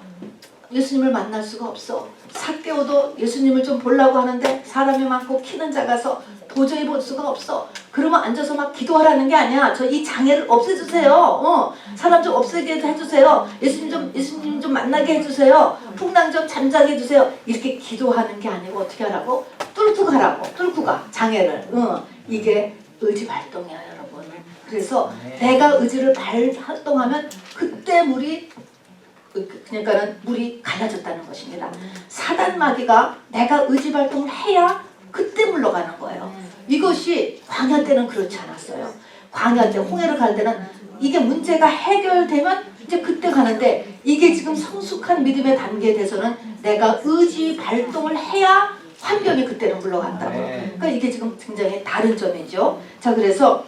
예수님을 만날 수가 없어. 삭개오도 예수님을 좀 보려고 하는데 사람이 많고 키는 작아서 도저히 볼 수가 없어. 그러면 앉아서 막 기도하라는 게 아니야. 저 이 장애를 없애주세요. 사람 좀 없애게 해주세요. 예수님 좀 만나게 해주세요. 풍랑 좀 잠자게 해주세요. 이렇게 기도하는 게 아니고 어떻게 하라고? 뚫고 가라고. 뚫고 가. 장애를. 이게 의지 발동이야, 여러분. 그래서 내가 의지를 발동하면 그때 그러니까는 물이 갈라졌다는 것입니다. 사단 마귀가 내가 의지 발동을 해야 그때 물러가는 거예요. 이것이 광야 때는 그렇지 않았어요. 광야 때 홍해를 갈 때는 이게 문제가 해결되면 이제 그때 가는데, 이게 지금 성숙한 믿음의 단계에 대해서는 내가 의지 발동을 해야 환경이 그때는 물러간다고. 그러니까 이게 지금 굉장히 다른 점이죠. 자, 그래서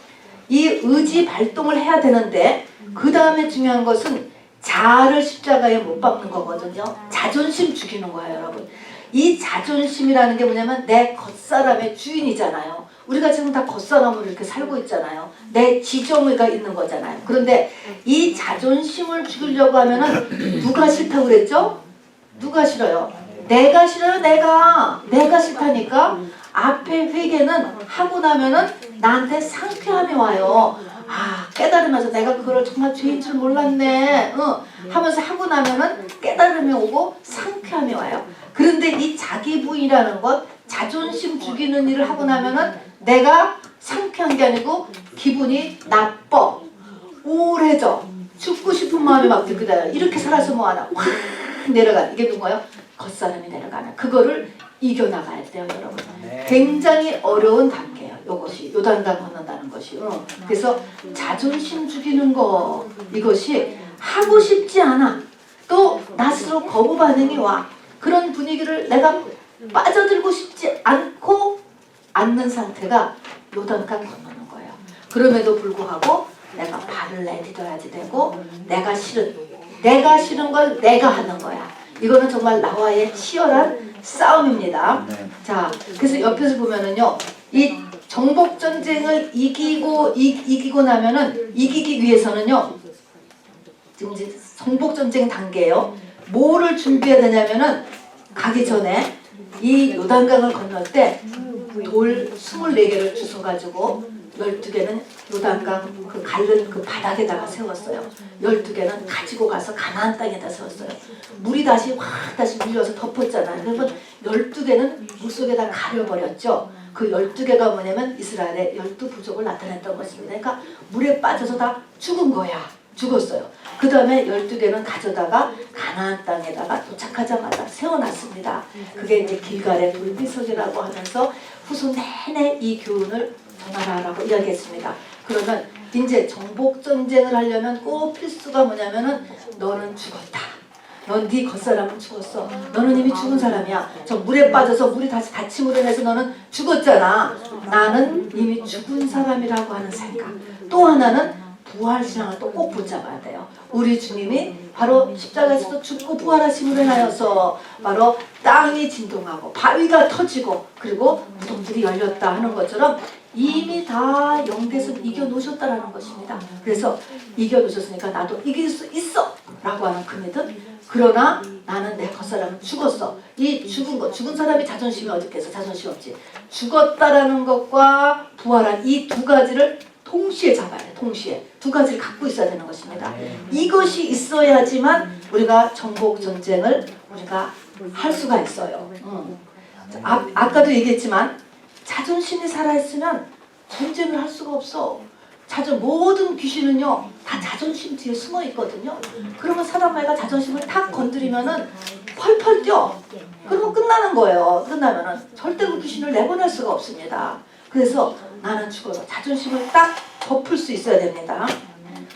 이 의지 발동을 해야 되는데 그 다음에 중요한 것은 자아를 십자가에 못 박는 거거든요. 자존심 죽이는 거예요, 여러분. 이 자존심이라는 게 뭐냐면 내 겉사람의 주인이잖아요. 우리가 지금 다 겉사람으로 이렇게 살고 있잖아요. 내 지정의가 있는 거잖아요. 그런데 이 자존심을 죽이려고 하면은 누가 싫다고 그랬죠? 누가 싫어요? 내가 싫어요. 내가 싫다니까. 앞에 회개는 하고 나면은 나한테 상쾌함이 와요. 깨달으면서 내가 그걸 정말 죄인 줄 몰랐네 하면서 하고 나면은 깨달음이 오고 상쾌함이 와요. 그런데 이 자기 부인이라는 것, 자존심 죽이는 일을 하고 나면은 내가 상쾌한 게 아니고 기분이 나빠, 우울해져, 죽고 싶은 마음이 막 들거든요. 이렇게 살아서 뭐하나 확 내려가. 이게 누구예요? 겉사람이 내려가는. 그거를 이겨나가야 돼요, 여러분. 굉장히 어려운 단계예요. 이것이 요단강 건넌다는 것이. 그래서 자존심 죽이는 거, 이것이 하고 싶지 않아. 또 낯으로 거부 반응이 와. 그런 분위기를 내가 빠져들고 싶지 않는 상태가 요단강 건너는 거예요. 그럼에도 불구하고 내가 발을 내딛어야지 되고, 내가 싫은 걸 내가 하는 거야. 이거는 정말 나와의 치열한 싸움입니다. 자, 그래서 옆에서 보면은요, 이 정복 전쟁을 이기고 나면은, 이기기 위해서는요, 지금 이제 정복 전쟁 단계예요. 뭐를 준비해야 되냐면은, 가기 전에 이 요단강을 건널 때 돌 24개를 주워 가지고 12개는 요단강 그 갈른 그 바닥에다가 세웠어요. 12개는 가지고 가서 가나안 땅에다 세웠어요. 물이 다시 확 다시 밀려서 덮었잖아요. 그래서 12개는 물속에다 가려버렸죠. 그 12개가 뭐냐면 이스라엘의 12부족을 나타냈던 것입니다. 그러니까 물에 빠져서 다 죽은 거야. 죽었어요. 그 다음에 12개는 가져다가 가나안 땅에다가 도착하자마자 세워놨습니다. 그게 이제 길갈의 돌비석이라고 하면서 후손 내내 이 교훈을 전하라라고 이야기했습니다. 그러면 이제 정복전쟁을 하려면 꼭 필수가 뭐냐면은 너는 죽었다. 넌 네 겉사람은 죽었어. 너는 이미 죽은 사람이야. 저 물에 빠져서 물이 다시 다침으로 인해서 너는 죽었잖아. 나는 이미 죽은 사람이라고 하는 생각. 또 하나는 부활신앙을 또 꼭 붙잡아야 돼요. 우리 주님이 바로 십자가에서도 죽고 부활하심으로 인하여서 바로 땅이 진동하고 바위가 터지고 그리고 무덤들이 열렸다 하는 것처럼 이미 다 영대에서 이겨놓으셨다라는 것입니다. 그래서 이겨놓으셨으니까 나도 이길 수 있어 라고 하는 그 믿음. 그러나 나는 내 겉사람은 죽었어. 이 죽은 것, 죽은 사람이 자존심이 어디 있겠어? 자존심 없지. 죽었다라는 것과 부활한 이 두 가지를 동시에 잡아야 돼. 동시에 두 가지를 갖고 있어야 되는 것입니다. 이것이 있어야지만 우리가 정복 전쟁을 우리가 할 수가 있어요. 아까도 얘기했지만 자존심이 살아있으면 전쟁을 할 수가 없어. 모든 귀신은요 다 자존심 뒤에 숨어 있거든요. 그러면 사람 말과 자존심을 탁 건드리면은 펄펄 뛰어. 그러면 끝나는 거예요. 끝나면은 절대로 귀신을 내보낼 수가 없습니다. 그래서 나는 죽어서 자존심을 딱 덮을 수 있어야 됩니다.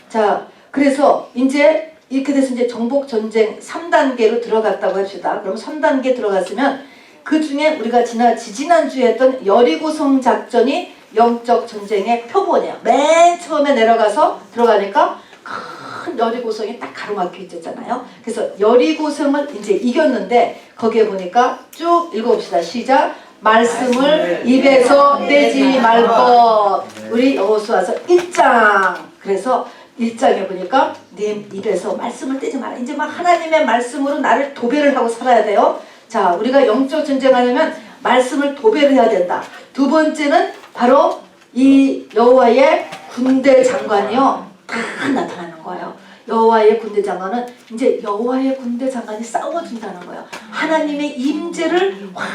자, 그래서 이제 이렇게 돼서 이제 정복 전쟁 3단계로 들어갔다고 합시다. 그럼 3단계 들어갔으면 그 중에 우리가 지난주에 했던 여리고성 작전이 영적 전쟁의 표본이에요. 맨 처음에 내려가서 들어가니까 큰 여리고성이 딱 가로막혀 있었잖아요. 그래서 여리고성을 이제 이겼는데 거기에 보니까 쭉 읽어봅시다. 시작. 말씀을 입에서 떼지 말 것. 우리 여호수아서 1장. 그래서 1장에 보니까 네 입에서 말씀을 떼지 마라. 이제 막 하나님의 말씀으로 나를 도배를 하고 살아야 돼요. 자, 우리가 영적 전쟁하려면 말씀을 도배를 해야 된다. 두 번째는 바로 이 여호와의 군대 장관이요 다 나타나는 거예요. 여호와의 군대 장관은 이제 여호와의 군대 장관이 싸워준다는 거예요. 하나님의 임재를 확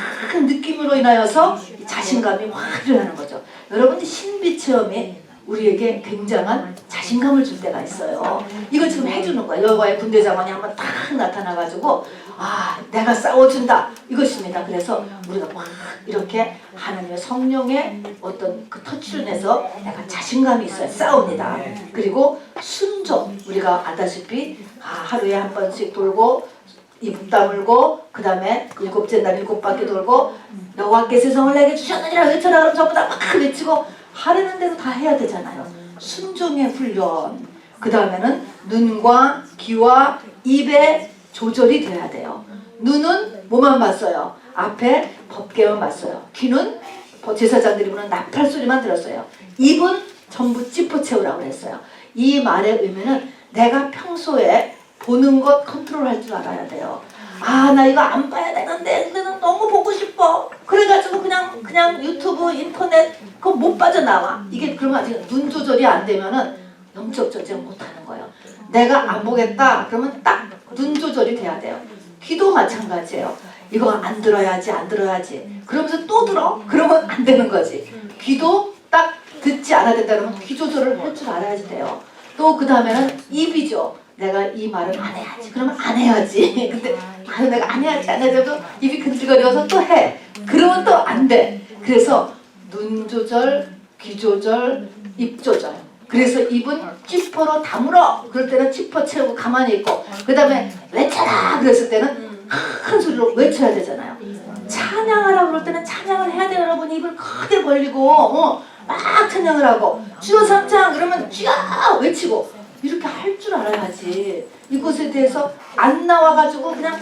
느낌으로 인하여서 자신감이 확 일어나는 거죠. 여러분 신비 체험이 우리에게 굉장한 자신감을 줄 때가 있어요. 이거 지금 해주는 거예요. 여호와의 군대 장관이 한번 딱 나타나가지고 아 내가 싸워준다 이것입니다. 그래서 우리가 막 이렇게 하나님의 성령의 어떤 그 터치를 내서 약간 자신감이 있어야 싸웁니다. 그리고 순종 우리가 알다시피 하루에 한 번씩 돌고 입 다물고 그 다음에 7째 날 7바퀴 돌고 여호와께서 세상을 내게 주셨느니라 외쳐라 그러면 전부 다 막 외치고 하려는 대로 다 해야 되잖아요. 순종의 훈련. 그 다음에는 눈과 귀와 입의 조절이 돼야 돼요. 눈은 뭐만 봤어요? 앞에 법궤만 봤어요. 귀는 제사장들이 부르는 나팔 소리만 들었어요. 입은 전부 찌푸 채우라고 했어요. 이 말의 의미는 내가 평소에 보는 것 컨트롤할 줄 알아야 돼요. 아, 나 이거 안 봐야 되는데 근데 너무 보고 싶어. 그래가지고 그냥 유튜브, 인터넷 그거 못 빠져나와. 이게 그러면 아직 눈 조절이 안 되면은 영적 전쟁 못 하는 거예요. 내가 안 보겠다 그러면 딱 눈 조절이 돼야 돼요. 귀도 마찬가지예요. 이거 안 들어야지 그러면서 또 들어? 그러면 안 되는 거지. 귀도 딱 듣지 않아야 된다 그러면 귀 조절을 할 줄 알아야지 돼요. 또 그 다음에는 입이죠. 내가 이 말을 안 해야지. 그러면 안 해야지. 근데 내가 안 해야지. 입이 근질거려서 또 해. 그러면 또 안 돼. 그래서 눈 조절, 귀 조절, 입 조절. 그래서 입은 지퍼로 다물어. 그럴 때는 지퍼 채우고 가만히 있고 그 다음에 외쳐라. 그랬을 때는 큰 소리로 외쳐야 되잖아요. 찬양하라 그럴 때는 찬양을 해야 돼요. 여러분 입을 크게 벌리고 막 찬양을 하고 주여 삼창 그러면 주여 외치고 이렇게 할 줄 알아야지. 이것에 대해서 안 나와가지고 그냥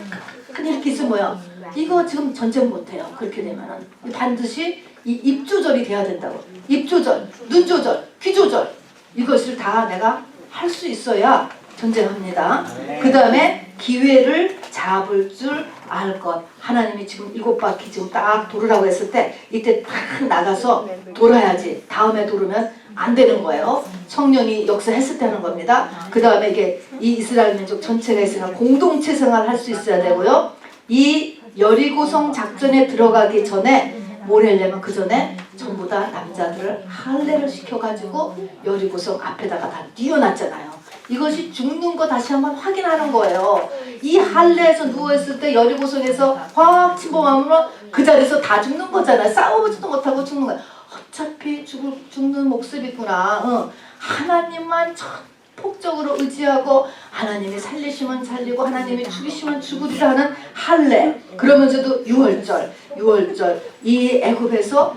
이렇게 있으면 뭐야. 이거 지금 전쟁 못해요. 그렇게 되면은 반드시 이 입 조절이 돼야 된다고. 입 조절, 눈 조절, 귀 조절 이것을 다 내가 할 수 있어야 전쟁합니다. 그 다음에 기회를 잡을 줄 알 것. 하나님이 지금 7바퀴 지금 딱 돌으라고 했을 때 이때 딱 나가서 돌아야지. 다음에 돌으면 안 되는 거예요. 성령이 역사했을 때 하는 겁니다. 그 다음에 이게 이 이스라엘 민족 전체가 있으면 공동체 생활을 할 수 있어야 되고요. 이 여리고성 작전에 들어가기 전에 뭘 하려면 그 전에 전부 다 남자들을 할례를 시켜가지고 여리고성 앞에다가 다 띄워놨잖아요. 이것이 죽는 거 다시 한번 확인하는 거예요. 이 할례에서 누워있을 때 여리고성에서 확 침범하면 그 자리에서 다 죽는 거잖아요. 싸워보지도 못하고 죽는 거야. 어차피 죽는 목숨이구나. 하나님만 폭적으로 의지하고 하나님이 살리시면 살리고 하나님이 죽이시면 죽으리라 하는 할례. 그러면서도 6월절 이 애굽에서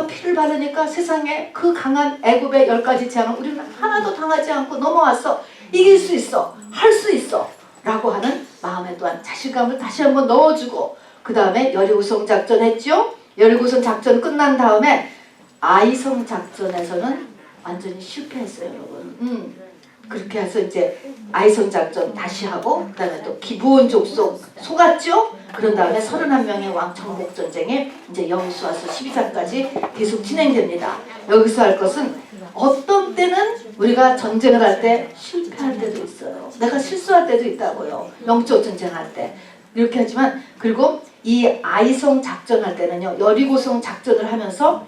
피를 바르니까 세상에 그 강한 애굽의 10가지 재앙을 우리는 하나도 당하지 않고 넘어왔어. 이길 수 있어. 할 수 있어. 라고 하는 마음에 또한 자신감을 다시 한번 넣어주고 그 다음에 여리고성 작전 했죠. 여리고성 작전 끝난 다음에 아이성 작전에서는 완전히 실패했어요, 여러분. 그렇게 해서 이제 아이성 작전 다시 하고 그 다음에 또 기브온 족속 속았죠? 그런 다음에 31명의 왕 정복 전쟁이 이제 여호수아서 12장까지 계속 진행됩니다. 여기서 할 것은 어떤 때는 우리가 전쟁을 할 때 실패할 때도 있어요. 내가 실수할 때도 있다고요. 영적 전쟁할 때. 이렇게 하지만 그리고 이 아이성 작전할 때는요. 여리고성 작전을 하면서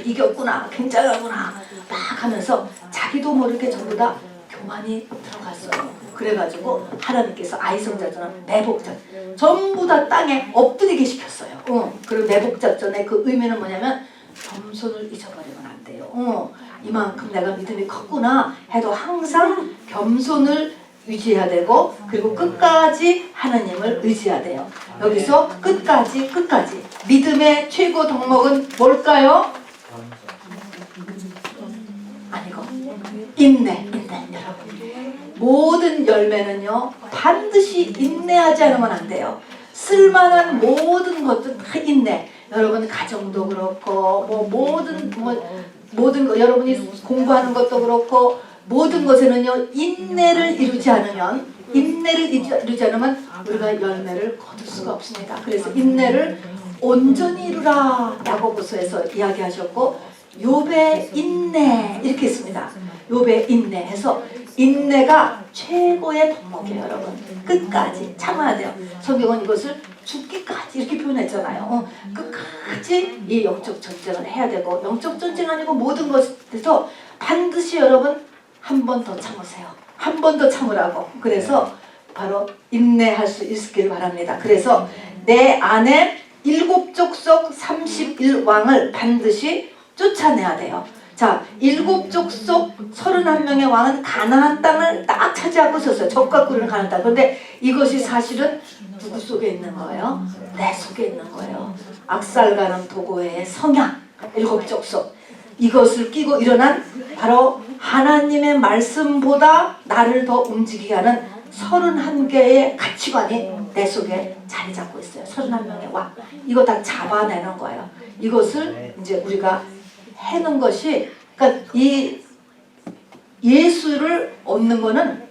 이겼구나, 괜찮았구나 막 하면서 자기도 모르게 전부 다 교만이 들어갔어요. 그래가지고 하나님께서 아이성 작전은 매복작전 전부 다 땅에 엎드리게 시켰어요. 그리고 매복작전의 그 의미는 뭐냐면 겸손을 잊어버리면 안 돼요. 이만큼 내가 믿음이 컸구나 해도 항상 겸손을 유지해야 되고 그리고 끝까지 하나님을 의지해야 돼요. 여기서 끝까지 믿음의 최고 덕목은 뭘까요? 아니고 인내 여러분. 모든 열매는요 반드시 인내하지 않으면 안 돼요. 쓸만한 모든 것도 다 인내. 여러분 가정도 그렇고 모든 거 여러분이 공부하는 것도 그렇고 모든 것에는요 인내를 이루지 않으면 우리가 열매를 거둘 수가 없습니다. 그래서 인내를 온전히 이루라 야고보서에서 이야기하셨고 욥의 인내 이렇게 했습니다. 욥의 인내해서 인내가 최고의 덕목이에요. 여러분 끝까지 참아야 돼요. 성경은 이것을 죽기까지 이렇게 표현했잖아요. 끝까지 이 영적 전쟁을 해야 되고 영적 전쟁 아니고 모든 것에서 반드시 여러분 한 번 더 참으세요. 한 번 더 참으라고. 그래서 바로 인내할 수 있기를 바랍니다. 그래서 내 안에 7족속 31왕을 반드시 쫓아내야 돼요. 자, 7족속 31명의 왕은 가나안 땅을 딱 차지하고 있었어요. 적과 꿀을 가는 땅. 그런데 이것이 사실은 누구 속에 있는 거예요? 내 속에 있는 거예요. 악살가는 도고의 성향 7족속 이것을 끼고 일어난 바로 하나님의 말씀보다 나를 더 움직이게 하는 31개의 가치관이 내 속에 자리 잡고 있어요. 31명의 왕. 이거 다 잡아내는 거예요. 이것을 이제 우리가 해는 것이 그러니까 이 예수를 얻는 거는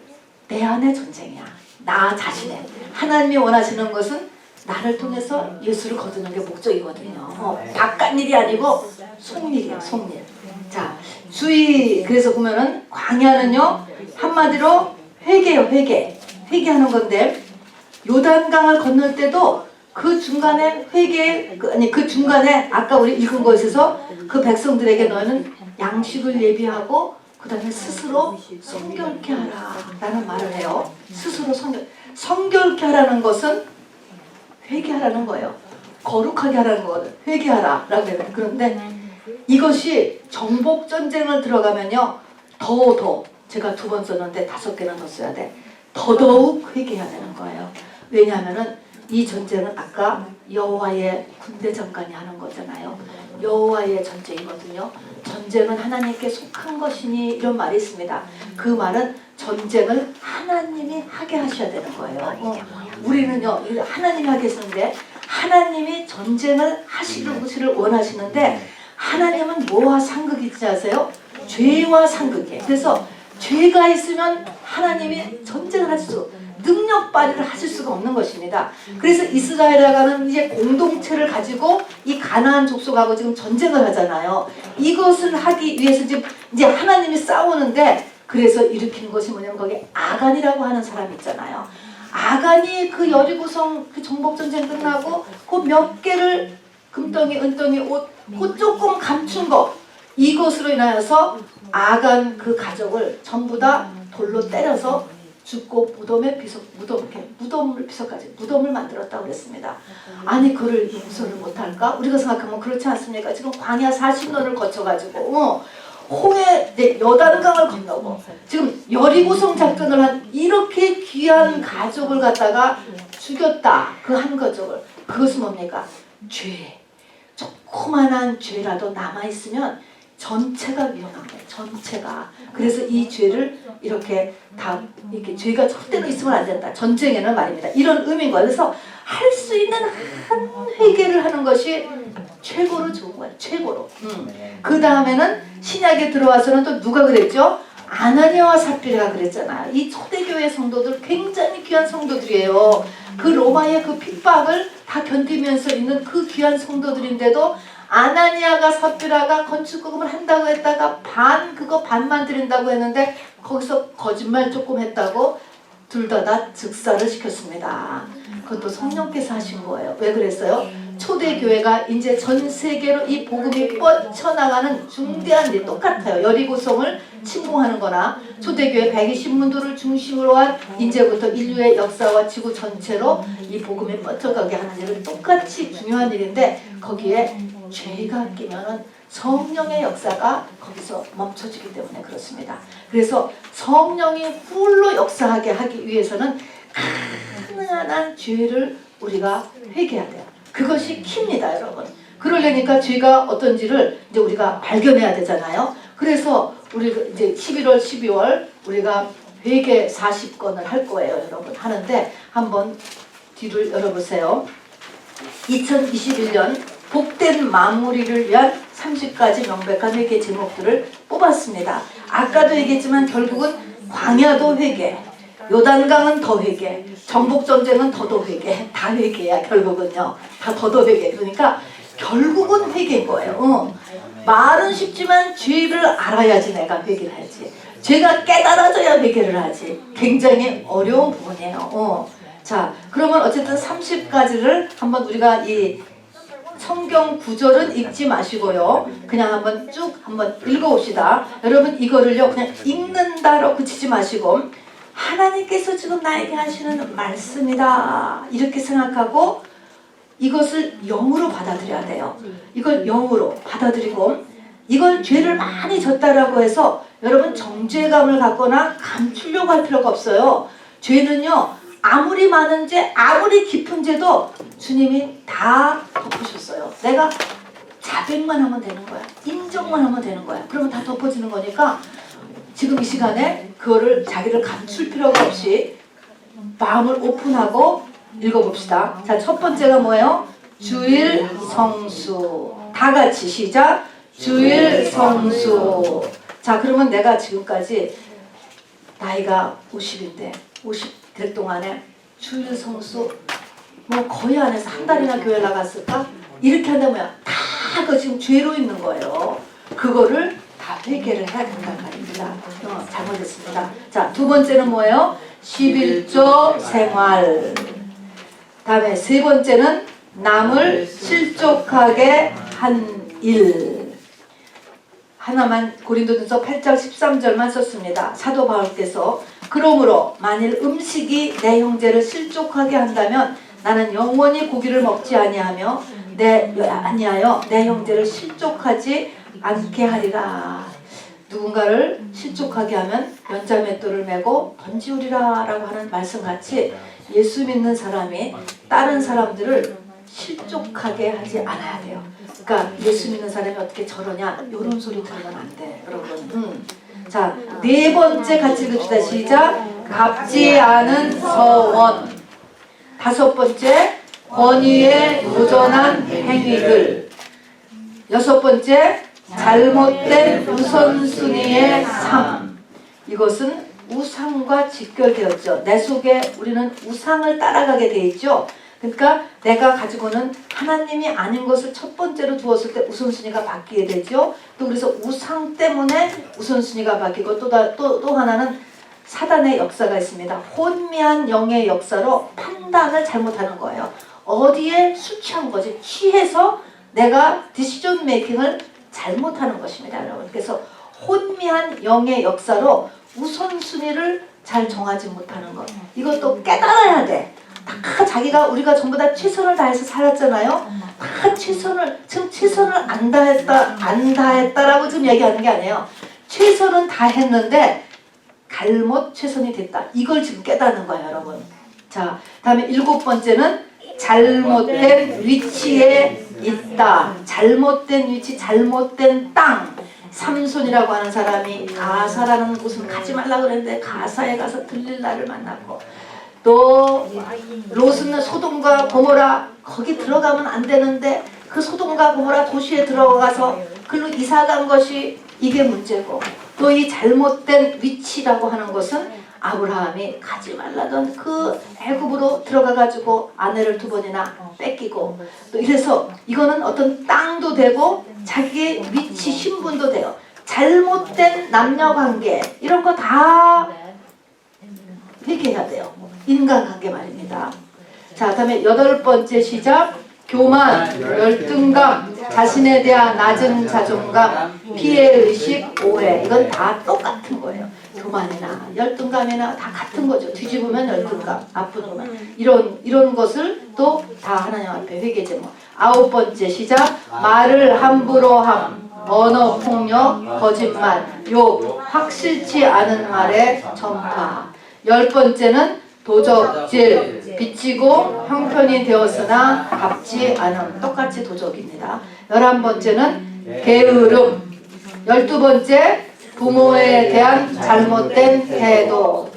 내 안의 전쟁이야. 나 자신의. 하나님이 원하시는 것은 나를 통해서 예수를 거두는 게 목적이거든요. 바깥 일이 아니고 속일이에요. 속일. 자, 주의. 그래서 보면은 광야는요 한마디로 회개요. 회개하는 건데 요단강을 건널 때도 그 중간에 그 중간에 아까 우리 읽은 것에서 그 백성들에게 너는 양식을 예비하고 그 다음에 스스로 성결케 하라 라는 말을 해요. 스스로 성결케 하라는 것은 회개하라는 거예요. 거룩하게 하라는 거거든. 회개하라 라고 해요. 그런데 이것이 정복전쟁을 들어가면요 더 제가 2번 썼는데 5개는 더 써야 돼. 더더욱 회개해야 되는 거예요. 왜냐하면은 이 전쟁은 아까 여호와의 군대 장관이 하는 거잖아요. 여호와의 전쟁이거든요. 전쟁은 하나님께 속한 것이니 이런 말이 있습니다. 그 말은 전쟁을 하나님이 하게 하셔야 되는 거예요. 우리는요 하나님이 하게 했는데 하나님이 전쟁을 하시는 것을 원하시는데 하나님은 뭐와 상극이지 아세요? 죄와 상극이에요. 그래서 죄가 있으면 하나님이 전쟁을 할 수 능력 발휘를 하실 수가 없는 것입니다. 그래서 이스라엘하고는 이제 공동체를 가지고 이 가나안 족속하고 지금 전쟁을 하잖아요. 이것을 하기 위해서 지금 이제 하나님이 싸우는데, 그래서 일으킨 것이 뭐냐면 거기 아간이라고 하는 사람이 있잖아요. 아간이 그 여리고성 그 정복전쟁 끝나고 그 몇 개를 금덩이 은덩이 옷 그 조금 감춘 거, 이것으로 인하여서 아간 그 가족을 전부 다 돌로 때려서 죽고 무덤을 비석까지 무덤을 만들었다고 그랬습니다. 아니 그를 용서를 못할까? 우리가 생각하면 그렇지 않습니까? 지금 광야 40년을 거쳐가지고 홍해 여단강을 건너고 지금 여리고성 작전을 한 이렇게 귀한 가족을 갖다가 죽였다. 그 한 가족을. 그것은 뭡니까? 죄. 조그만한 죄라도 남아있으면 전체가 위험한 거예요. 전체가. 그래서 이 죄를 이렇게 다 이렇게 죄가 절대로 있으면 안 된다. 전쟁에는 말입니다. 이런 의미인 거예요. 그래서 할 수 있는 한 회개를 하는 것이 최고로 좋은 거예요. 최고로. 그 다음에는 신약에 들어와서는 또 누가 그랬죠? 아나니아와 삽비라가 그랬잖아요. 이 초대교회 성도들 굉장히 귀한 성도들이에요. 그 로마의 그 핍박을 다 견디면서 있는 그 귀한 성도들인데도 아나니아가 삽비라가 건축금을 한다고 했다가 반만 드린다고 했는데 거기서 거짓말 조금 했다고 둘 다 즉사를 시켰습니다. 그것도 성령께서 하신 거예요. 왜 그랬어요? 초대교회가 이제 전 세계로 이 복음이 뻗쳐나가는 중대한 일 똑같아요. 여리고성을 침공하는 거나 초대교회 120문도를 중심으로 한 이제부터 인류의 역사와 지구 전체로 이 복음이 뻗쳐가게 하는 일은 똑같이 중요한 일인데 거기에 죄가 끼면은 성령의 역사가 거기서 멈춰지기 때문에 그렇습니다. 그래서 성령이 훌로 역사하게 하기 위해서는 가능한 죄를 우리가 회개해야 돼요. 그것이 킵니다, 여러분. 그러려니까 죄가 어떤지를 이제 우리가 발견해야 되잖아요. 그래서 우리가 이제 11월, 12월 우리가 회개 40건을 할 거예요, 여러분. 하는데 한번 뒤를 열어보세요. 2021년 복된 마무리를 위한 30가지 명백한 회개 제목들을 뽑았습니다. 아까도 얘기했지만 결국은 광야도 회개, 요단강은 더 회개, 정복전쟁은 더더 회개, 다 회개야 결국은요. 다 더더 회개. 그러니까 결국은 회개인 거예요. 말은 쉽지만 죄를 알아야지 내가 회개를 하지. 죄가 깨달아져야 회개를 하지. 굉장히 어려운 부분이에요. 자, 그러면 어쨌든 30가지를 한번 우리가 이 성경 구절은 읽지 마시고요. 그냥 한번 쭉 한번 읽어봅시다. 여러분 이거를요 그냥 읽는다로 그치지 마시고 하나님께서 지금 나에게 하시는 말씀이다 이렇게 생각하고 이것을 영으로 받아들여야 돼요. 이걸 영으로 받아들이고 이걸 죄를 많이 졌다라고 해서 여러분 정죄감을 갖거나 감추려고 할 필요가 없어요. 죄는요 아무리 많은 죄, 아무리 깊은 죄도 주님이 다 덮으셨어요. 내가 자백만 하면 되는 거야. 인정만 하면 되는 거야. 그러면 다 덮어지는 거니까 지금 이 시간에 그거를 자기를 감출 필요가 없이 마음을 오픈하고 읽어봅시다. 자, 첫 번째가 뭐예요? 주일 성수. 다 같이 시작. 주일 성수. 자, 그러면 내가 지금까지 나이가 50인데 50 될 동안에 주일 성수 뭐 거의 안 해서 한 달이나 교회 나갔을까? 이렇게 한다면 다 그거 지금 죄로 있는 거예요. 그거를 다 회개를 해야 된다는 말입니다. 잘못했습니다. 자, 두 번째는 뭐예요? 11조 생활. 다음에 세 번째는 남을 실족하게 한 일. 하나만 고린도전서 8장 13절만 썼습니다. 사도 바울께서 그러므로 만일 음식이 내 형제를 실족하게 한다면 나는 영원히 고기를 먹지 아니하여 내 형제를 실족하지 않게 하리라. 누군가를 실족하게 하면 연자맷돌을 메고 던지우리라 라고 하는 말씀같이 예수 믿는 사람이 다른 사람들을 실족하게 하지 않아야 돼요. 그러니까 예수 믿는 사람이 어떻게 저러냐 이런 소리 들으면 안 돼 여러분. 자, 네 번째 같이 읽읍시다. 시작. 갚지 않은 서원. 다섯 번째 권위에 도전한 행위들. 여섯 번째 잘못된 우선순위의 삶. 이것은 우상과 직결되었죠. 내 속에 우리는 우상을 따라가게 돼 있죠. 그러니까 내가 가지고는 하나님이 아닌 것을 첫 번째로 두었을 때 우선순위가 바뀌게 되죠. 또 그래서 우상 때문에 우선순위가 바뀌고 또 하나는 사단의 역사가 있습니다. 혼미한 영의 역사로 판단을 잘못하는 거예요. 어디에 술 취한 거지? 취해서 내가 디시전 메이킹을 잘못하는 것입니다, 여러분. 그래서 혼미한 영의 역사로 우선순위를 잘 정하지 못하는 것. 이것도 깨달아야 돼. 다 자기가 우리가 전부 다 최선을 다해서 살았잖아요. 다 지금 최선을 안 다했다라고 지금 얘기하는 게 아니에요. 최선은 다했는데 잘못 최선이 됐다. 이걸 지금 깨닫는 거예요, 여러분. 자, 다음에 7번째는 잘못된 위치에 있다. 잘못된 위치, 잘못된 땅. 삼손이라고 하는 사람이 가사라는 곳은 가지 말라 그랬는데 가사에 가서 들릴라를 만났고, 또 롯은 소돔과 고모라 거기 들어가면 안 되는데 그 소돔과 고모라 도시에 들어가서 글로 이사 간 것이 이게 문제고, 또 이 잘못된 위치라고 하는 것은 아브라함이 가지 말라던 그 애굽으로 들어가 가지고 아내를 2번이나 뺏기고, 또 이래서 이거는 어떤 땅도 되고 자기의 위치 신분도 돼요. 잘못된 남녀관계 이런 거 다 회개해야 돼요. 인간관계 말입니다. 자, 다음에 8번째 시작. 교만, 열등감, 자신에 대한 낮은 자존감, 피해의식, 오해. 이건 다 똑같은 거예요. 교만이나 열등감이나 다 같은 거죠. 뒤집으면 열등감, 아픈 교만. 이런 것을 또 다 하나님 앞에 회개 제목. 9번째 시작. 말을 함부로 함, 언어 폭력, 거짓말, 욕, 확실치 않은 말의 전파. 10번째는 도적질, 비치고 형편이 되었으나 갚지 않음. 똑같이 도적입니다. 11번째는 게으름. 12번째 부모에 대한 잘못된 태도.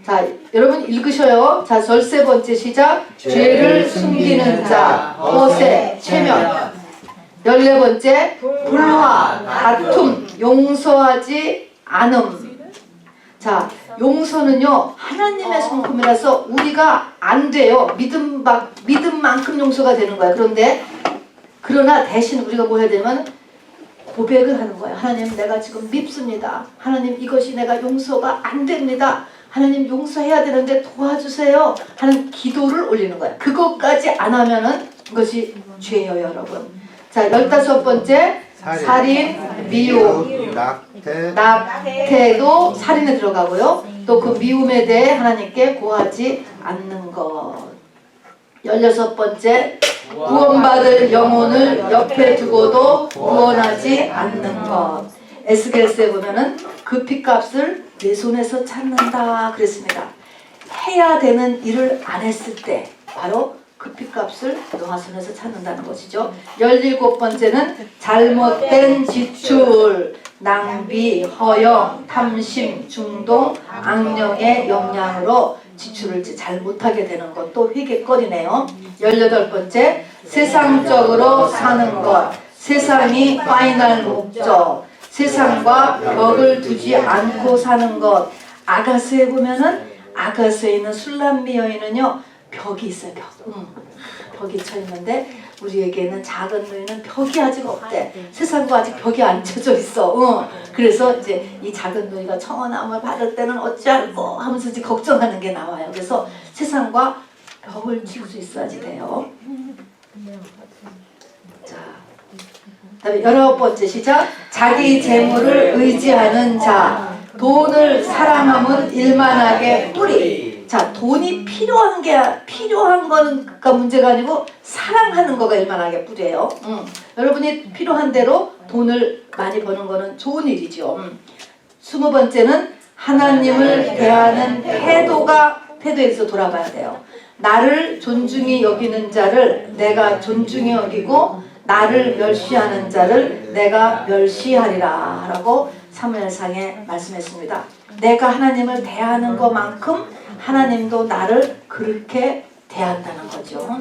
자, 여러분 읽으셔요. 자, 13번째 시작. 죄를 숨기는 자, 허세, 체면. 14번째 불화, 다툼, 용서하지 않음. 자, 용서는요 하나님의 성품이라서 우리가 안 돼요. 믿음만큼 용서가 되는 거야. 그러나 대신 우리가 뭐 해야 되냐면 고백을 하는 거야. 하나님, 내가 지금 밉습니다. 하나님, 이것이 내가 용서가 안 됩니다. 하나님, 용서해야 되는데 도와주세요 하는 기도를 올리는 거야. 그것까지 안 하면은 그것이 죄예요, 여러분. 자, 15번째 살인, 미움, 낙태도 살인에 들어가고요. 또 그 미움에 대해 하나님께 고하지 않는 것. 16번째 구원받을 영혼을 옆에 두고도 구원하지 않는 것. 에스겔서에 보면은 그 핏값을 내 손에서 찾는다 그랬습니다. 해야 되는 일을 안 했을 때 바로 그 핏값을 너가 손에서 찾는다는 것이죠. 17번째는 잘못된 지출, 낭비, 허영, 탐심, 중동, 악령의 영향으로 지출을 잘 못하게 되는 것도 회개거리네요. 18번째 세상적으로 사는 것, 세상이 파이널 목적, 세상과 벽을 두지 않고 사는 것. 아가스에 보면은 아가스에 있는 술람미 여인은요 벽이 있어요. 벽이 쳐 있는데 우리에게는 작은 누이는 벽이 아직 없대. 세상과 아직 벽이 안 쳐져 있어. 그래서 이제 이 작은 누이가 청혼함을 받을 때는 어찌할꼬 하면서 이제 걱정하는 게 나와요. 그래서 세상과 벽을 칠 수 있어야지 돼요. 자, 다음에 19번째 시작. 자기 재물을 의지하는 자, 돈을 사랑함은 일만하게 뿌리. 자, 돈이 필요한 거가 문제가 아니고 사랑하는 거가 일만하게 뿌리예요. 여러분이 필요한 대로 돈을 많이 버는 거는 좋은 일이죠. 20번째는 하나님을 대하는 태도에 대해서 돌아봐야 돼요. 나를 존중히 여기는 자를 내가 존중히 여기고 나를 멸시하는 자를 내가 멸시하리라 라고 사무엘상에 말씀했습니다. 내가 하나님을 대하는 것만큼 하나님도 나를 그렇게 대한다는 거죠.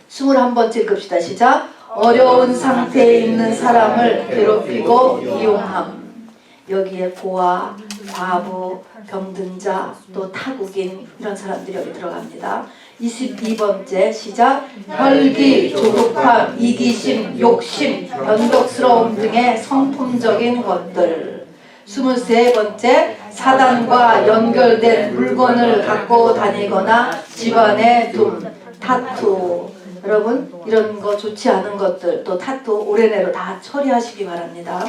21번째 읽읍시다. 시작. 어려운 상태에 있는 사람을 괴롭히고 이용함. 여기에 고아, 과부, 병든 자, 또 타국인 이런 사람들이 여기 들어갑니다. 22번째 시작. 혈기, 조급함, 이기심, 욕심, 변덕스러움 등의 성품적인 것들. 23번째 사단과 연결된 물건을 갖고 다니거나 집안에 둠, 타투. 여러분 이런 거 좋지 않은 것들 또 타투 올해 내로 다 처리하시기 바랍니다.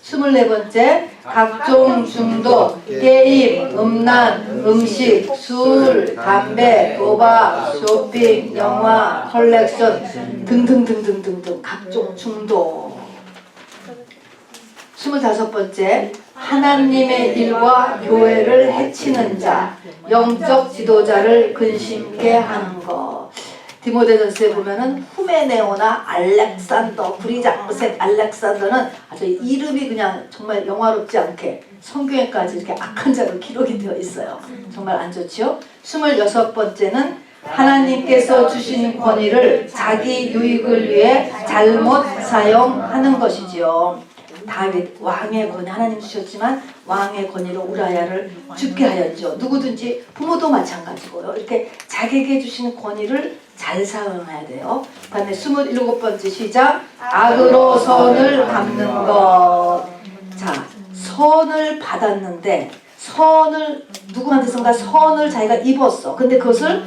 24번째 각종 중독, 게임, 음란, 음식, 술, 담배, 도박, 쇼핑, 영화, 컬렉션 등등등등등등 각종 중독. 25번째 하나님의 일과 교회를 해치는 자, 영적 지도자를 근심케 하는 것. 디모데전서에 보면은 후메네오나 알렉산더, 브리장셋 알렉산더는 아주 이름이 그냥 정말 영화롭지 않게 성경에까지 이렇게 악한 자로 기록이 되어 있어요. 정말 안 좋지요? 26번째는 하나님께서 주신 권위를 자기 유익을 위해 잘못 사용하는 것이지요. 다윗 왕의 권위 하나님 주셨지만 왕의 권위로 우라야를 죽게 하였죠. 누구든지 부모도 마찬가지고요. 이렇게 자기에게 주신 권위를 잘 사용해야 돼요. 그 다음에 27번째 시작. 악으로 선을 갚는 것. 자, 선을 받았는데 선을 누구한테선가 선을 자기가 입었어. 근데 그것을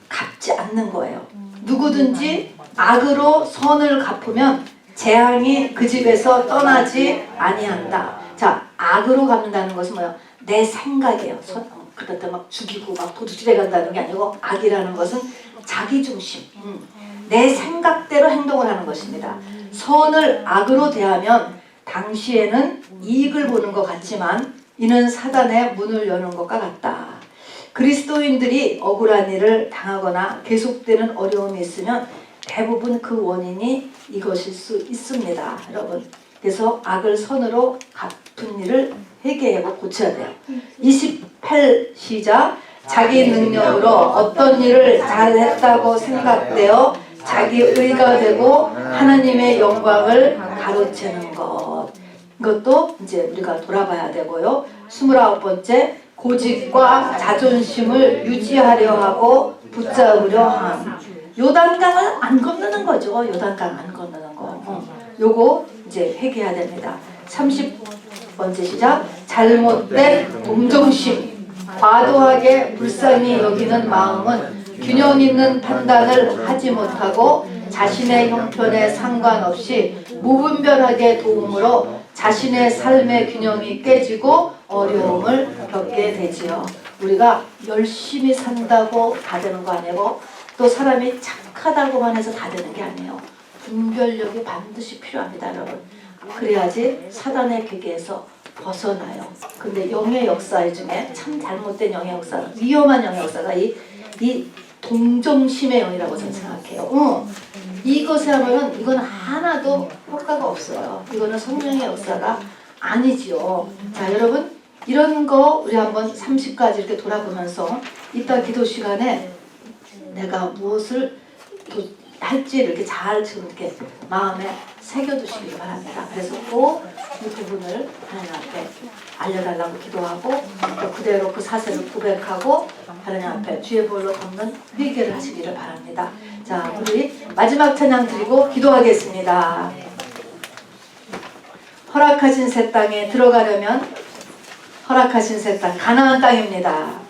갚지 않는 거예요. 누구든지 악으로 선을 갚으면 재앙이 그 집에서 떠나지 아니한다. 자, 악으로 갚는다는 것은 뭐예요? 내 생각이에요. 그렇다 막 죽이고 막 도둑질해 간다는 게 아니고 악이라는 것은 자기 중심, 내 생각대로 행동을 하는 것입니다. 선을 악으로 대하면 당시에는 이익을 보는 것 같지만 이는 사단의 문을 여는 것과 같다. 그리스도인들이 억울한 일을 당하거나 계속되는 어려움이 있으면 대부분 그 원인이 이것일 수 있습니다. 여러분. 그래서 악을 선으로 갚은 일을 회개하고 고쳐야 돼요. 28 시작. 자기 능력으로 어떤 일을 잘했다고 생각되어 자기 의가 되고 하나님의 영광을 가로채는 것. 이것도 이제 우리가 돌아봐야 되고요. 29번째 고집과 자존심을 유지하려 하고 붙잡으려 함. 요단강을 안 건너는 거죠. 요단강 안 건너는 거. 요거 이제 회개해야 됩니다. 30번째 시작. 잘못된 동정심, 과도하게 불쌍히 여기는 마음은 균형 있는 판단을 하지 못하고 자신의 형편에 상관없이 무분별하게 도움으로 자신의 삶의 균형이 깨지고 어려움을 겪게 되지요. 우리가 열심히 산다고 다 되는 거 아니고 또 사람이 착하다고만 해서 다 되는 게 아니에요. 분별력이 반드시 필요합니다, 여러분. 그래야지 사단의 괴계에서 벗어나요. 근데 영의 역사 중에 참 잘못된 영의 역사, 위험한 영의 역사가 이 동정심의 영이라고 저는 생각해요. 이것에 하면은 이건 하나도 효과가 없어요. 이거는 성령의 역사가 아니지요. 자, 여러분 이런 거 우리 한번 30까지 이렇게 돌아보면서 이따 기도 시간에 내가 무엇을 할지를 이렇게 잘 지금 이렇게 마음에 새겨두시기 바랍니다. 그래서 꼭 이 부분을 하나님 앞에 알려달라고 기도하고 또 그대로 그 사실을 고백하고 하나님 앞에 주의 볼로 덮는 회개를 하시기를 바랍니다. 자, 우리 마지막 찬양 드리고 기도하겠습니다. 허락하신 새 땅에 들어가려면 허락하신 새 땅, 가나안 땅입니다.